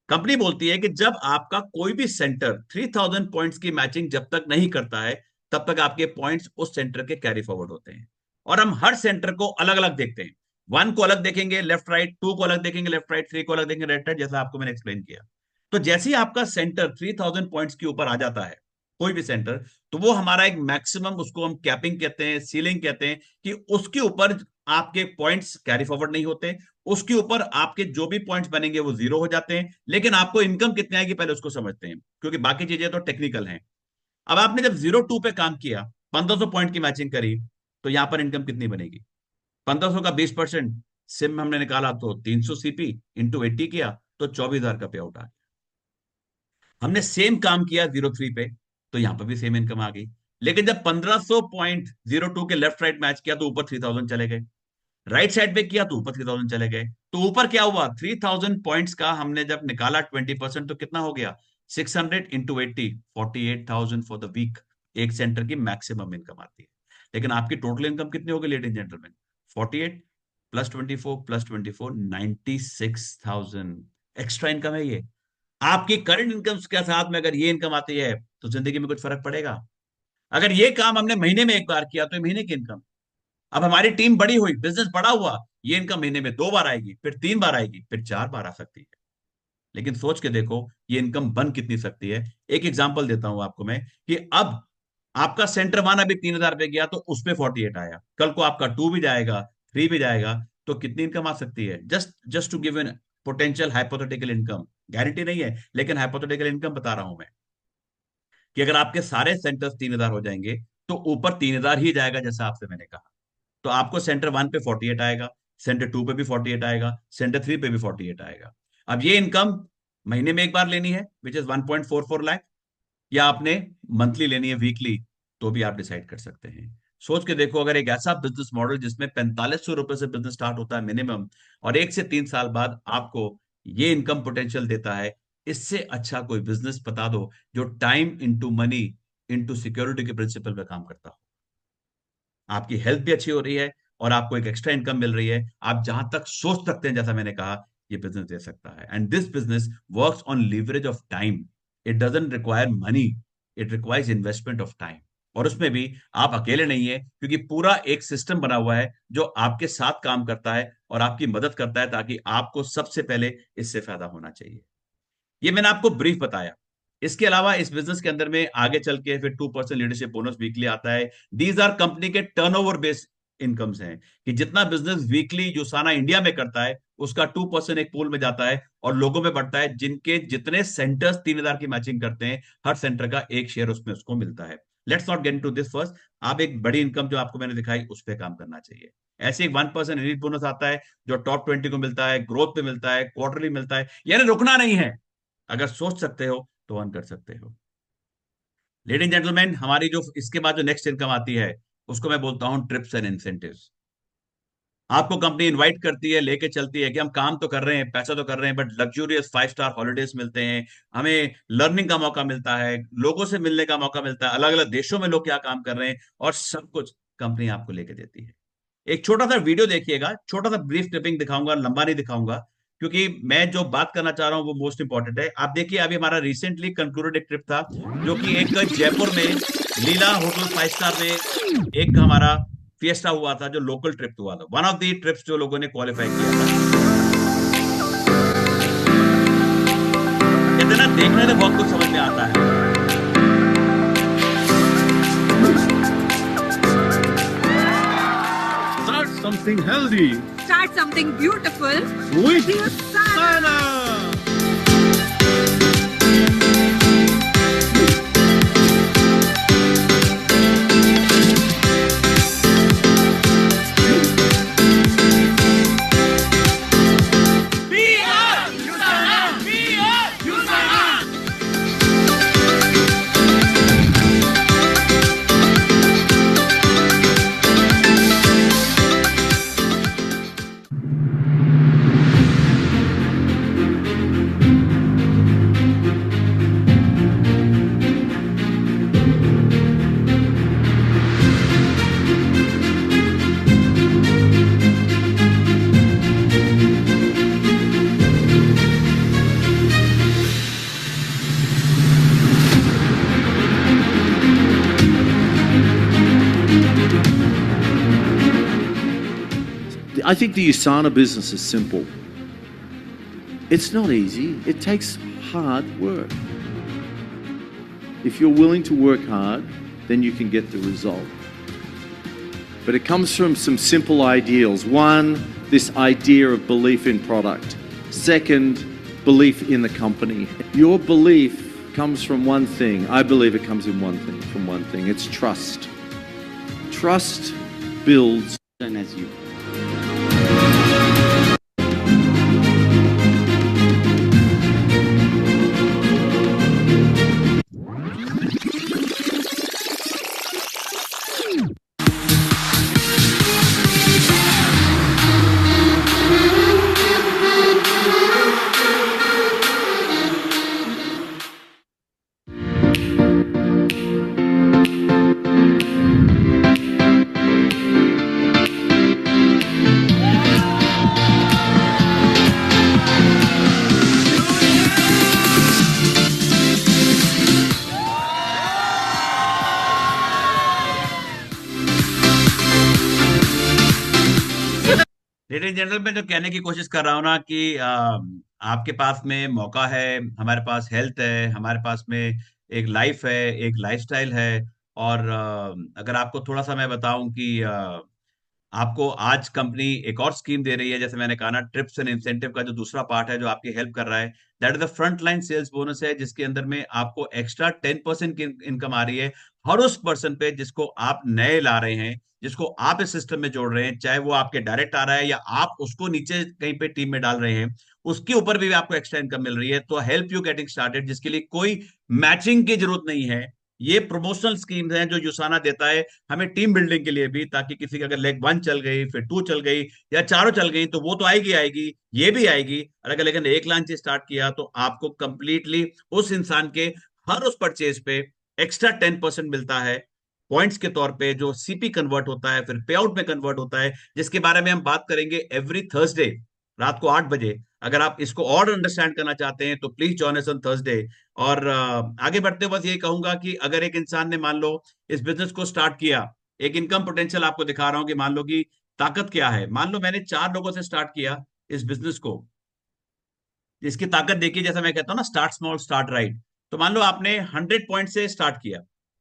कंपनी बोलती है कि जब आपका कोई भी सेंटर 3000 पॉइंट्स की मैचिंग जब तक नहीं करता है, तब तक आपके पॉइंट्स उस सेंटर के कैरी फॉरवर्ड होते हैं। और हम हर सेंटर को अलग अलग देखते हैं। 1 को अलग देखेंगे लेफ्ट राइट, 2 को अलग देखेंगे लेफ्ट राइट, 3 को अलग देखेंगे राइट राइट, जैसा आपको मैंने एक्सप्लेन किया। तो जैसे ही आपका सेंटर 3000 पॉइंट्स के ऊपर आ जाता है, कोई भी सेंटर, तो वो हमारा एक मैक्सिमम, उसको हम कैपिंग कहते हैं, सीलिंग कहते हैं, कि उसके ऊपर आपके पॉइंट्स कैरी फॉरवर्ड नहीं होते। उसके ऊपर आपके जो भी पॉइंट्स बनेंगे वो जीरो हो जाते हैं। लेकिन आपको इनकम कितनी आएगी पहले उसको समझते हैं, क्योंकि बाकी चीजें तो टेक्निकल हैं। अब आपने जब 02 पे काम किया, 1500 पॉइंट की मैचिंग करी, तो यहां पर इनकम कितनी बनेगी, 1500 का 20% सिम हमने निकाला तो 300 सीपी इंटू 80 किया, तो 24,000 का पे आउट आ गया। हमने सेम काम किया 03 पे, तो यहां पर भी सेम इनकम आ गई। लेकिन जब 1500 पॉइंट 02 के लेफ्ट राइट मैच किया, तो ऊपर 3000 चले गए। राइट साइड पे किया तो ऊपर 3000 चले गए। तो ऊपर क्या हुआ, 3000 पॉइंट्स का हमने जब निकाला 20%, तो कितना हो गया, 600 इंटू 80, 48,000 फॉर द वीक। एक सेंटर की मैक्सिमम इनकम आती है। लेकिन आपकी टोटल इनकम कितनी होगी ladies and gentleman, 48 plus 24 plus 24, 96,000 extra income है ये। आपकी करंट इनकम के साथ में अगर ये इनकम आती है, तो जिंदगी में कुछ फर्क पड़ेगा। अगर ये काम हमने महीने में एक बार किया, तो महीने की इनकम। अब हमारी टीम बड़ी हुई, बिजनेस बड़ा हुआ, ये इनकम महीने में 2 बार आएगी, फिर 3 बार आएगी, फिर 4 बार आ सकती है। लेकिन सोच के देखो ये इनकम बन कितनी सकती है। एक एग्जांपल देता हूं आपको मैं, कि अब आपका सेंटर 1 अभी 3000 पे गया, तो उसपे 48 आया, कल को आपका 2 भी जाएगा, 3 भी जाएगा, तो कितनी इनकम आ सकती है। Just just to give an potential hypothetical income, guarantee नहीं है, लेकिन हाइपोथेटिकल इनकम बता रहा हूं मैं, कि अगर आपके सारे सेंटर्स 3000 हो जाएंगे, तो ऊपर 3000 ही जाएगा, जैसा आपसे मैंने कहा। तो आपको सेंटर 1 पे 48 आएगा, सेंटर 2 पे भी 48 आएगा, सेंटर 3 पे भी 48 आएगा। अब ये इनकम महीने में एक बार लेनी है, विच इज 1.44 लाख, या आपने मंथली लेनी है, वीकली, तो भी आप डिसाइड कर सकते हैं। सोच के देखो, अगर एक ऐसा बिजनेस मॉडल जिसमें 4500 रुपए से बिजनेस स्टार्ट होता है मिनिमम, और 1 से 3 साल बाद आपको ये इनकम पोटेंशियल देता है, इससे अच्छा कोई बिजनेस बता दो जो time into money into security के प्रिंसिपल पे काम करता हो। आपकी हेल्थ भी अच्छी हो रही है और आपको एक एक्स्ट्रा इनकम मिल रही है। आप जहां तक सोच सकते हैं, जैसा मैंने कहा, ये बिजनेस दे सकता है। And this business works on leverage of time. It doesn't require money, it requires investment of time. और उसमें भी आप अकेले नहीं है, क्योंकि पूरा एक सिस्टम बना हुआ है जो आपके साथ काम करता है और आपकी मदद करता है, ताकि आपको सबसे पहले इससे फायदा होना चाहिए। ये मैंने आपको ब्रीफ बताया। इसके अलावा इस बिजनेस के अंदर में आगे चल के फिर 2% लीडरशिप बोनस वीकली आता है। दीज आर कंपनी के टर्नओवर बेस्ड इनकम्स हैं, कि जितना बिजनेस वीकली यूसाना इंडिया में करता है, उसका 2% एक पूल में जाता है और लोगों में बढ़ता है, जिनके जितने सेंटर्स 3000 की मैचिंग करते हैं, हर सेंटर का एक शेयर उसमें उसको मिलता है। Let's not get to this first. आप एक बड़ी इनकम जो आपको मैंने दिखाई, उस पर काम करना चाहिए। ऐसे एक 1% एलीट बोनस आता है, जो टॉप 20 को मिलता है, ग्रोथ पे मिलता है, क्वार्टरली मिलता है, यानी रुकना नहीं है। अगर सोच सकते हो तो अर्न कर सकते हो। लेडीज जेंटलमैन, हमारी जो इसके बाद जो नेक्स्ट इनकम आती है, उसको मैं बोलता हूं ट्रिप्स एंड इंसेंटिव्स। आपको कंपनी इनवाइट करती है, लेके चलती है कि हम काम तो कर रहे हैं, पैसा तो कर रहे हैं, बट लग्जूरियस 5 स्टार हॉलिडेज मिलते हैं, हमें लर्निंग का मौका मिलता है, लोगों से मिलने का मौका मिलता है, अलग अलग देशों में लोग क्या काम कर रहे हैं, और सब कुछ कंपनी आपको लेके देती है। एक छोटा सा वीडियो देखिएगा, छोटा सा ब्रीफ क्लिपिंग दिखाऊंगा, लंबा नहीं दिखाऊंगा, क्योंकि मैं जो बात करना चाह रहा हूं वो मोस्ट इंपॉर्टेंट है। आप देखिए, अभी हमारा रिसेंटली कंक्लूडेड एक ट्रिप था, जो कि एक जयपुर में लीला होटल 5 स्टार में एक हमारा फिएस्टा हुआ था, जो लोकल ट्रिप हुआ था, वन ऑफ दी ट्रिप्स जो लोगों ने क्वालिफाई किया था। कहते ना, देखने से बहुत कुछ समझ में आता है। Start something healthy Start something beautiful with Usana. I think the Usana business is simple. It's not easy. It takes hard work. If you're willing to work hard, then you can get the result. But it comes from some simple ideals. One, this idea of belief in product. Second, belief in the company. Your belief comes from one thing. I believe it comes in from one thing. It's trust. Trust builds as you. Ladies general में जो कहने की कोशिश कर रहा हूं ना कि आपके पास में मौका है, हमारे पास हेल्थ है, हमारे पास में एक लाइफ है, एक लाइफस्टाइल है। और अगर आपको थोड़ा सा मैं बताऊं कि आपको आज कंपनी एक और स्कीम दे रही है, जैसे मैंने कहा ना, ट्रिप्स एंड इंसेंटिव का जो दूसरा पार्ट है जो आपकी हेल्प कर रहा है, that is the front line sales bonus है, जिसके अंदर में आपको एक्स्ट्रा 10% की इनकम आ रही है हर उस पर्सन पे जिसको आप नए ला रहे हैं, जिसको आप इस सिस्टम में जोड़ रहे हैं, चाहे वो आपके डायरेक्ट आ रहा है या आप उसको नीचे कहीं पे टीम में डाल रहे हैं, उसके ऊपर भी आपको एक्स्ट्रा इनकम मिल रही है। तो हेल्प यू गेटिंग स्टार्टेड, जिसके लिए कोई मैचिंग की जरूरत नहीं है। ये प्रमोशनल स्कीम्स हैं जो यूसाना देता है हमें टीम बिल्डिंग के लिए भी, ताकि किसी की अगर लेग 1 चल गई, फिर 2 चल गई, या चारों चल गई, तो वो तो आएगी आएगी, ये भी आएगी। और अगर लेकिन एक लाइन से स्टार्ट किया तो आपको कंप्लीटली उस इंसान के हर उस परचेज पे एक्स्ट्रा 10% मिलता है पॉइंट्स के तौर पे, जो सीपी कन्वर्ट होता है, फिर पे आउट में कन्वर्ट होता है, जिसके बारे में हम बात करेंगे एवरी थर्सडे रात को 8 बजे। अगर आप इसको और अंडरस्टैंड करना चाहते हैं तो please join us on Thursday. और आगे बढ़ते बस ये कहूंगा कि अगर एक इंसान ने मान लो इस बिजनेस को स्टार्ट किया, एक इनकम पोटेंशियल आपको दिखा रहा हूं कि मान लो कि ताकत क्या है। मान लो मैंने 4 लोगों से स्टार्ट किया इस बिजनेस को, इसकी ताकत देखिए, जैसा मैं कहता हूं ना, स्टार्ट स्मॉल स्टार्ट राइट। तो मान लो आपने 100 पॉइंट से स्टार्ट किया,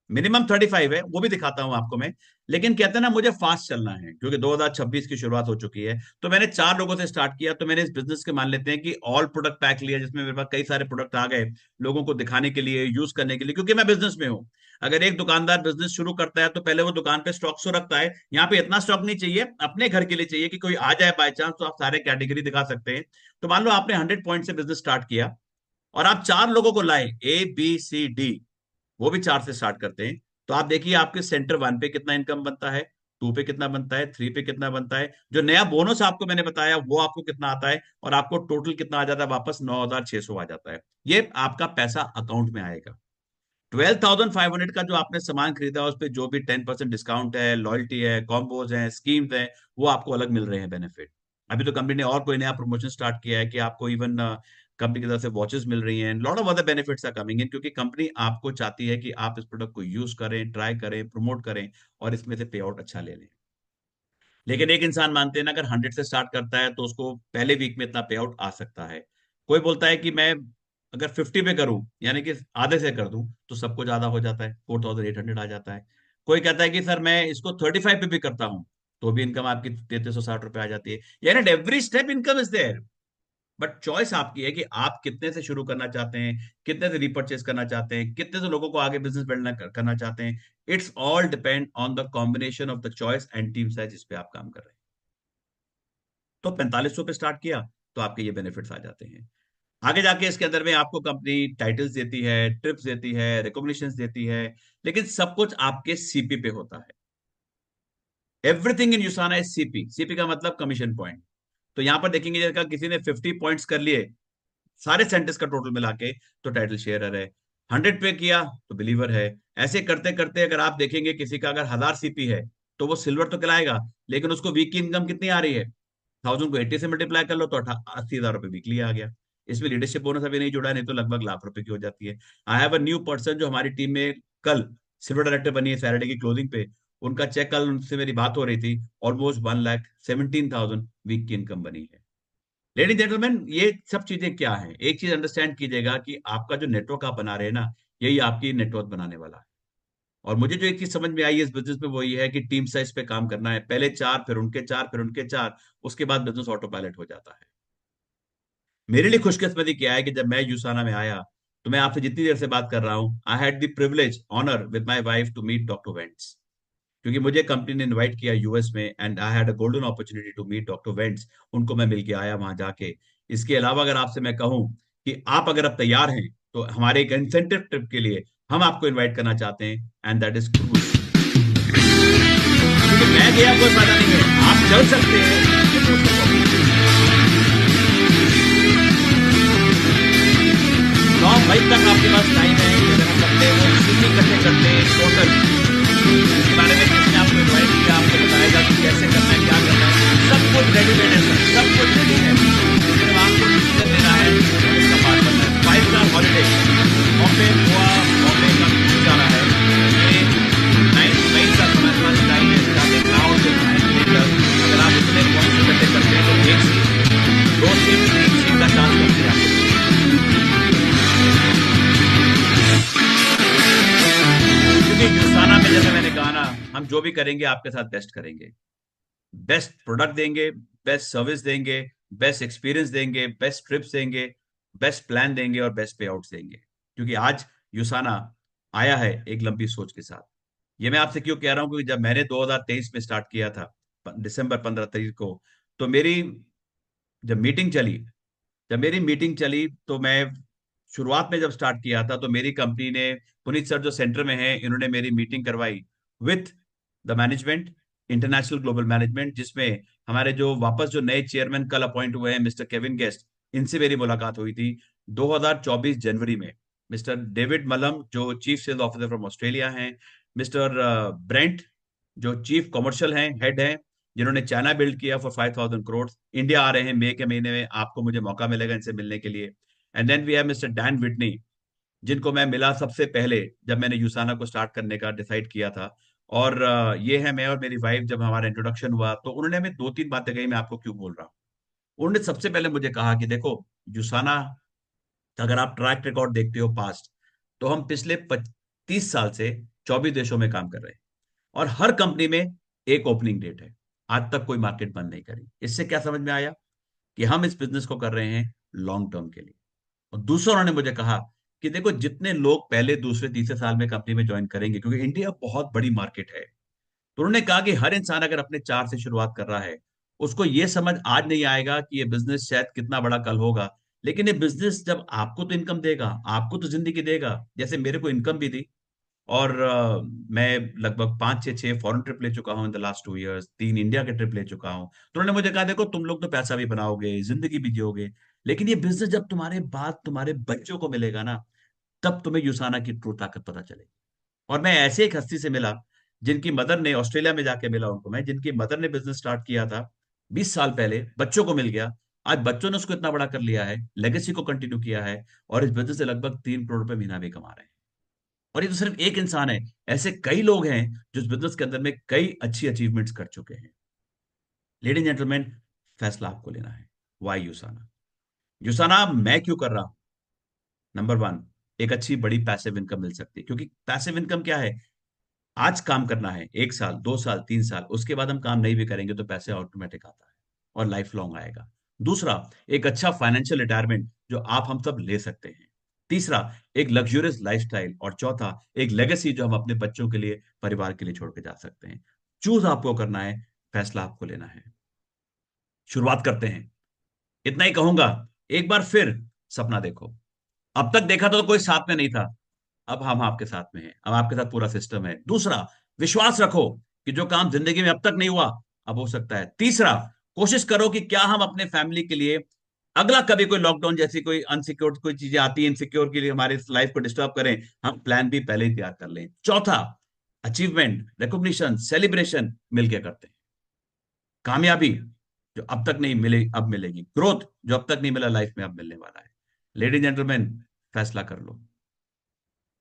मिनिमम 35 है, वो भी दिखाता हूं आपको मैं, लेकिन कहते हैं ना मुझे फास्ट चलना है क्योंकि 2026 की शुरुआत हो चुकी है। तो मैंने 4 लोगों से स्टार्ट किया। तो मैंने इस बिजनेस के मान लेते हैं कि ऑल प्रोडक्ट पैक लिया, जिसमें मेरे पास कई सारे प्रोडक्ट आ गए लोगों को दिखाने के लिए, यूज करने के लिए, क्योंकि मैं बिजनेस में हूं। अगर एक दुकानदार बिजनेस शुरू करता है तो पहले वो दुकान पे स्टॉक सो रखता है। यहाँ पे इतना स्टॉक नहीं चाहिए, अपने घर के लिए चाहिए कि कोई आ जाए बाय चांस तो आप सारे कैटेगरी दिखा सकते हैं। तो मान लो आपने 100 पॉइंट से बिजनेस स्टार्ट किया और आप 4 लोगों को लाए, A B C D, वो भी 4 से स्टार्ट करते हैं। तो आप देखिए आपके सेंटर 1 पे कितना इनकम बनता है, पे कितना बनता है, 3 पे कितना बनता है, जो नया बोनस आपको मैंने बताया वो आपको कितना आता है, और आपको टोटल कितना आ जाता है, वापस 9,600 आ जाता है। ये आपका पैसा अकाउंट में आएगा। 12,500 का जो आपने सामान खरीदा उस पर जो भी 10% डिस्काउंट है, लॉयल्टी है, कॉम्बोज है, स्कीम्स है, वो आपको अलग मिल रहे हैं बेनिफिट। अभी तो कंपनी ने और कोई नया प्रमोशन स्टार्ट किया है कि आपको इवन कंपनी की तरफ से वॉचेस मिल रही हैं, lot of other benefits are coming in, क्योंकि कंपनी आपको चाहती है कि आप इस प्रोडक्ट को यूज करें, ट्राई करें, प्रमोट करें और इसमें से पे आउट अच्छा ले लें। लेकिन एक इंसान मानते हैं ना, अगर 100 से स्टार्ट करता है तो उसको पहले वीक में इतना पे आउट आ सकता है। कोई बोलता है कि मैं अगर 50 पे करूं, यानी कि आधे से कर दूं, तो सबको ज्यादा हो जाता है, 4,800 आ जाता है। कोई कहता है कि सर मैं इसको 35 पे भी करता हूं, तो भी इनकम आपकी 3,360 रुपए आ जाती है। यानी every step income is there, but choice आपकी है कि आप कितने से शुरू करना चाहते हैं, कितने से रिपर्चेस करना चाहते हैं, कितने से लोगों को आगे बिजनेस बिल्ड करना चाहते हैं। It's all depend on the combination of the choice and team size जिस पे आप काम कर रहे हैं। तो 4500 पे स्टार्ट किया तो आपके ये बेनिफिट्स आ जाते हैं। आगे जाके इसके अंदर में आपको कंपनी टाइटल्स देती है, ट्रिप्स देती है, रिकॉग्निशंस देती है, लेकिन सब कुछ आपके सीपी पे होता है। Everything in यूसाना is CP. CP का मतलब कमीशन पॉइंट। तो यहां पर देखेंगे जैसे किसी ने 50 पॉइंट्स कर लिए सारे सेंटेंस का टोटल मिला के, तो टाइटल शेयरर है। 100 पे किया तो बिलीवर है। ऐसे करते करते अगर आप देखेंगे किसी का अगर 1000 सीपी है तो वो सिल्वर तो कहलाएगा, लेकिन उसको वीक की इनकम कितनी आ रही है, 1000 को 80 से मल्टीप्लाई कर लो तो 80,000 रुपए वीकली आ गया। इसमें लीडरशिप बोनस अभी नहीं जुड़ा है, नहीं तो लगभग लाख रुपए की हो जाती है। I have a new person जो हमारी टीम में कल सिल्वर डायरेक्टर बनी है सैटरडे की क्लोजिंग पे। उनका चेक, कल उनसे मेरी बात हो रही थी, ऑलमोस्ट 1,17,000 वीक की इनकम बनी है। लेडीज जेंटलमैन, ये सब चीजें क्या है, एक चीज अंडरस्टैंड कीजिएगा कि आपका जो नेटवर्क आप बना रहे हैं ना, यही आपकी नेटवर्क बनाने वाला है। और मुझे जो एक चीज समझ में आई है इस बिजनेस में, वो ये है कि टीम साइज पे काम करना है। पहले 4, फिर उनके 4, फिर उनके 4, उसके बाद बिजनेस ऑटो पायलट हो जाता है। मेरे लिए खुशकिस्मती क्या है कि जब मैं यूसाना में आया, तो मैं आपसे जितनी देर से बात कर रहा हूं, I had the privilege honour with my wife to meet doctor Wentz, क्योंकि मुझे कंपनी ने इनवाइट किया यूएस में, and I had a golden opportunity to meet doctor Wentz. उनको मैं मिल के आया वहां जाके। इसके अलावा अगर आपसे मैं कहूं कि आप अगर अब तैयार हैं, तो हमारे एक इंसेंटिव ट्रिप के लिए हम आपको इनवाइट करना चाहते हैं, एंड दैट इज क्रूज। क्योंकि मैं गया कोई फायदा नहीं है, आप चल सकते हैं। 9 मई तक आपके पास टाइम है, कि अगर हम करते हैं वो सीटी इकट्ठे करते हैं टोटल, इसके बारे में किसने आपको इन्वाइट किया, आपको बताएगा कि कैसे करना है, क्या करना है, सब कुछ रेडीमेड है सर, सब कुछ रेडी है। सिर्फ आपको डिसीजन लेना है, इसका पार्ट बनना है। 5 स्टार हॉलीडे बॉम्बे, गोवा, बॉम्बे का जा रहा है। ये 9 मई तक हमारे पास टाइम है, स्टार्टिंग नाउ से 9 लेटर। अगर आप इतने पॉइंट्स इकट्ठे करते हैं तो 1 सीट, 2 सीट, 3 सीट का चांस करते हैं आपको। क्योंकि यूसाना में जैसे मैंने कहा ना, हम जो भी करेंगे आपके साथ बेस्ट करेंगे, बेस्ट प्रोडक्ट देंगे, बेस्ट सर्विस देंगे, बेस्ट एक्सपीरियंस देंगे, बेस्ट ट्रिप्स देंगे, बेस्ट प्लान देंगे और बेस्ट पे आउट्स देंगे। क्योंकि आज यूसाना आया है एक लंबी सोच के साथ। ये मैं आपसे क्यों कह रहा हूं, क्योंकि जब मैंने 2023 में स्टार्ट किया था, दिसंबर 15 तारीख को, तो मेरी जब मीटिंग चली जब मेरी मीटिंग चली तो मैं शुरुआत में जब स्टार्ट किया था, तो मेरी कंपनी ने, पुनीत सर जो सेंटर में है, इन्होंने मेरी मीटिंग करवाई with the management, international global management, जिसमें हमारे जो वापस जो नए चेयरमैन कल अपॉइंट हुए हैं, मिस्टर केविन गेस्ट, इनसे मेरी मुलाकात हुई थी 2024 जनवरी में। मिस्टर डेविड मलम जो chief sales officer from Australia हैं, मिस्टर ब्रेंट जो चीफ कॉमर्शियल हैं, हेड हैं, जिन्होंने चाइना बिल्ड किया फॉर 5,000 करोड़, इंडिया आ रहे हैं मई के महीने में, आपको मुझे मौका मिलेगा इनसे मिलने के लिए। And then we have mister Dan Whitney, जिनको मैं मिला सबसे पहले जब मैंने यूसाना को स्टार्ट करने का डिसाइड किया था। और ये है मैं और मेरी वाइफ, जब हमारा इंट्रोडक्शन हुआ तो उन्होंने हमें 2-3 बातें कही, मैं आपको क्यों बोल रहा हूँ। उन्होंने सबसे पहले मुझे कहा कि देखो यूसाना, अगर आप ट्रैक रिकॉर्ड देखते हो पास्ट, तो हम पिछले 25 साल से 24 देशों में काम कर रहे हैं, और हर कंपनी में एक ओपनिंग डेट है। आज तक कोई मार्केट बंद नहीं करी। इससे क्या समझ में आया कि हम इस बिजनेस को कर रहे हैं लॉन्ग टर्म के लिए। और दूसरा उन्होंने मुझे कहा कि देखो जितने लोग पहले, दूसरे, तीसरे साल में कंपनी में ज्वाइन करेंगे, क्योंकि इंडिया बहुत बड़ी मार्केट है, तो उन्होंने कहा कि हर इंसान अगर अपने 4 से शुरुआत कर रहा है, उसको ये समझ आज नहीं आएगा कि ये बिजनेस शायद कितना बड़ा कल होगा, लेकिन ये बिजनेस जब आपको तो इनकम देगा, आपको तो जिंदगी देगा, जैसे मेरे को इनकम भी दी, और मैं लगभग 5 6 फॉरेन ट्रिप ले चुका हूँ in the last 2 years, 3 India के ट्रिप ले चुका हूँ। तो उन्होंने मुझे कहा देखो तुम लोग तो पैसा भी बनाओगे, जिंदगी भी जियोगे, लेकिन ये बिजनेस जब तुम्हारे बाद तुम्हारे बच्चों को मिलेगा ना, तब तुम्हें यूसाना की ट्रू ताकत पता चलेगी। और मैं ऐसे एक हस्ती से मिला जिनकी मदर ने, ऑस्ट्रेलिया में जाके मिला उनको मैं, जिनकी मदर ने बिजनेस स्टार्ट किया था 20 साल पहले, बच्चों को मिल गया, आज बच्चों ने उसको इतना बड़ा कर लिया है, लेगेसी को कंटिन्यू किया है, और इस बिजनेस से लगभग 3 करोड़ रुपए महीना भी कमा रहे हैं। और ये तो सिर्फ एक इंसान है, ऐसे कई लोग हैं जो इस बिजनेस के अंदर में कई अच्छी अचीवमेंट्स कर चुके हैं। लेडीज जेंटलमैन, फैसला आपको लेना है। वाई यूसाना? यूसाना मैं क्यों कर रहा हूं? नंबर 1, एक अच्छी बड़ी पैसिव इनकम मिल सकती है, क्योंकि पैसिव इनकम क्या है, आज काम करना है 1 साल 2 साल 3 साल, उसके बाद हम काम नहीं भी करेंगे तो पैसे ऑटोमेटिक आता है और लाइफ लॉन्ग आएगा। दूसरा, एक अच्छा फाइनेंशियल रिटायरमेंट जो आप हम सब ले सकते हैं। तीसरा, एक लग्जूरियस लाइफस्टाइल। और चौथा, एक लेगेसी जो हम अपने बच्चों के लिए, परिवार के लिए छोड़ के जा सकते हैं। चूज आपको करना है, फैसला आपको लेना है। शुरुआत करते हैं। इतना ही कहूंगा, एक बार फिर सपना देखो। अब तक देखा तो कोई साथ में नहीं था, अब हम आपके साथ में हैं, अब आपके साथ पूरा सिस्टम है। दूसरा, विश्वास रखो कि जो काम जिंदगी में अब तक नहीं हुआ अब हो सकता है। तीसरा, कोशिश करो कि क्या हम अपने फैमिली के लिए अगला कभी कोई लॉकडाउन जैसी कोई अनसिक्योर कोई चीजें आती है इनसिक्योर के लिए हमारी लाइफ को डिस्टर्ब करें, हम प्लान भी पहले ही तैयार कर लें। चौथा, अचीवमेंट, रिकॉग्निशन, सेलिब्रेशन मिलकर करते हैं। कामयाबी जो अब तक नहीं मिली अब मिलेगी, ग्रोथ जो अब तक नहीं मिला लाइफ में अब मिलने वाला है। लेडीज जेंटलमैन, फैसला कर लो।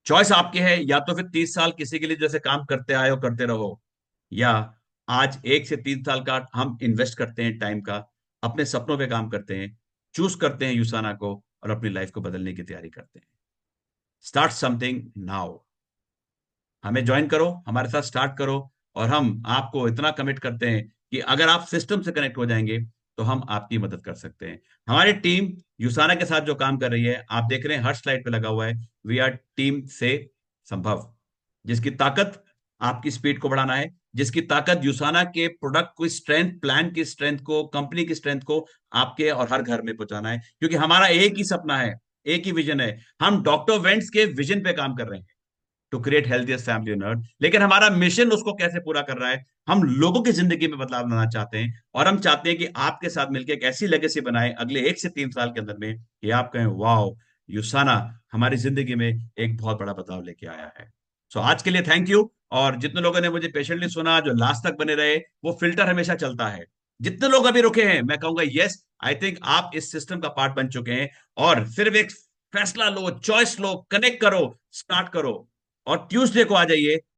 चॉइस आपकी है, या तो फिर 30 साल किसी के लिए जैसे काम करते आए हो करते रहो, या आज 1 से 3 साल का हम इन्वेस्ट करते हैं टाइम का, अपने सपनों पे काम करते हैं, चूज करते हैं यूसाना को और अपनी लाइफ को बदलने की तैयारी करते हैं। Start something now. हमें ज्वाइन करो, हमारे साथ स्टार्ट करो, और हम आपको इतना कमिट करते हैं कि अगर आप सिस्टम से कनेक्ट हो जाएंगे तो हम आपकी मदद कर सकते हैं। हमारी टीम यूसाना के साथ जो काम कर रही है, आप देख रहे हैं हर स्लाइड पे लगा हुआ है, वी आर टीम से संभव, जिसकी ताकत आपकी स्पीड को बढ़ाना है, जिसकी ताकत यूसाना के प्रोडक्ट की स्ट्रेंथ, प्लान की स्ट्रेंथ को, कंपनी की स्ट्रेंथ को आपके और हर घर में पहुंचाना है। क्योंकि हमारा एक ही सपना है, एक ही विजन है, हम डॉक्टर वेंट्स के विजन पे काम कर रहे हैं, to create healthiest family on earth. लेकिन हमारा मिशन उसको कैसे पूरा कर रहा है, हम लोगों की जिंदगी में बदलाव लाना चाहते हैं, और हम चाहते हैं कि आपके साथ मिलकर एक ऐसी लेगेसी बनाए अगले 1 से 3 साल के अंदर में कि आप कहें वाओ, यूसाना हमारी जिंदगी में एक बहुत बड़ा बदलाव लेके आया है। सो आज के लिए थैंक यू। और जितने लोगों ने मुझे पेशेंटली सुना, जो लास्ट तक बने रहे, वो फिल्टर हमेशा चलता है। जितने लोग अभी रुके हैं, मैं कहूंगा यस, आई थिंक आप इस सिस्टम का पार्ट बन चुके हैं। और सिर्फ एक फैसला लो, चॉइस लो, कनेक्ट करो, स्टार्ट करो, और ट्यूसडे को आ जाइए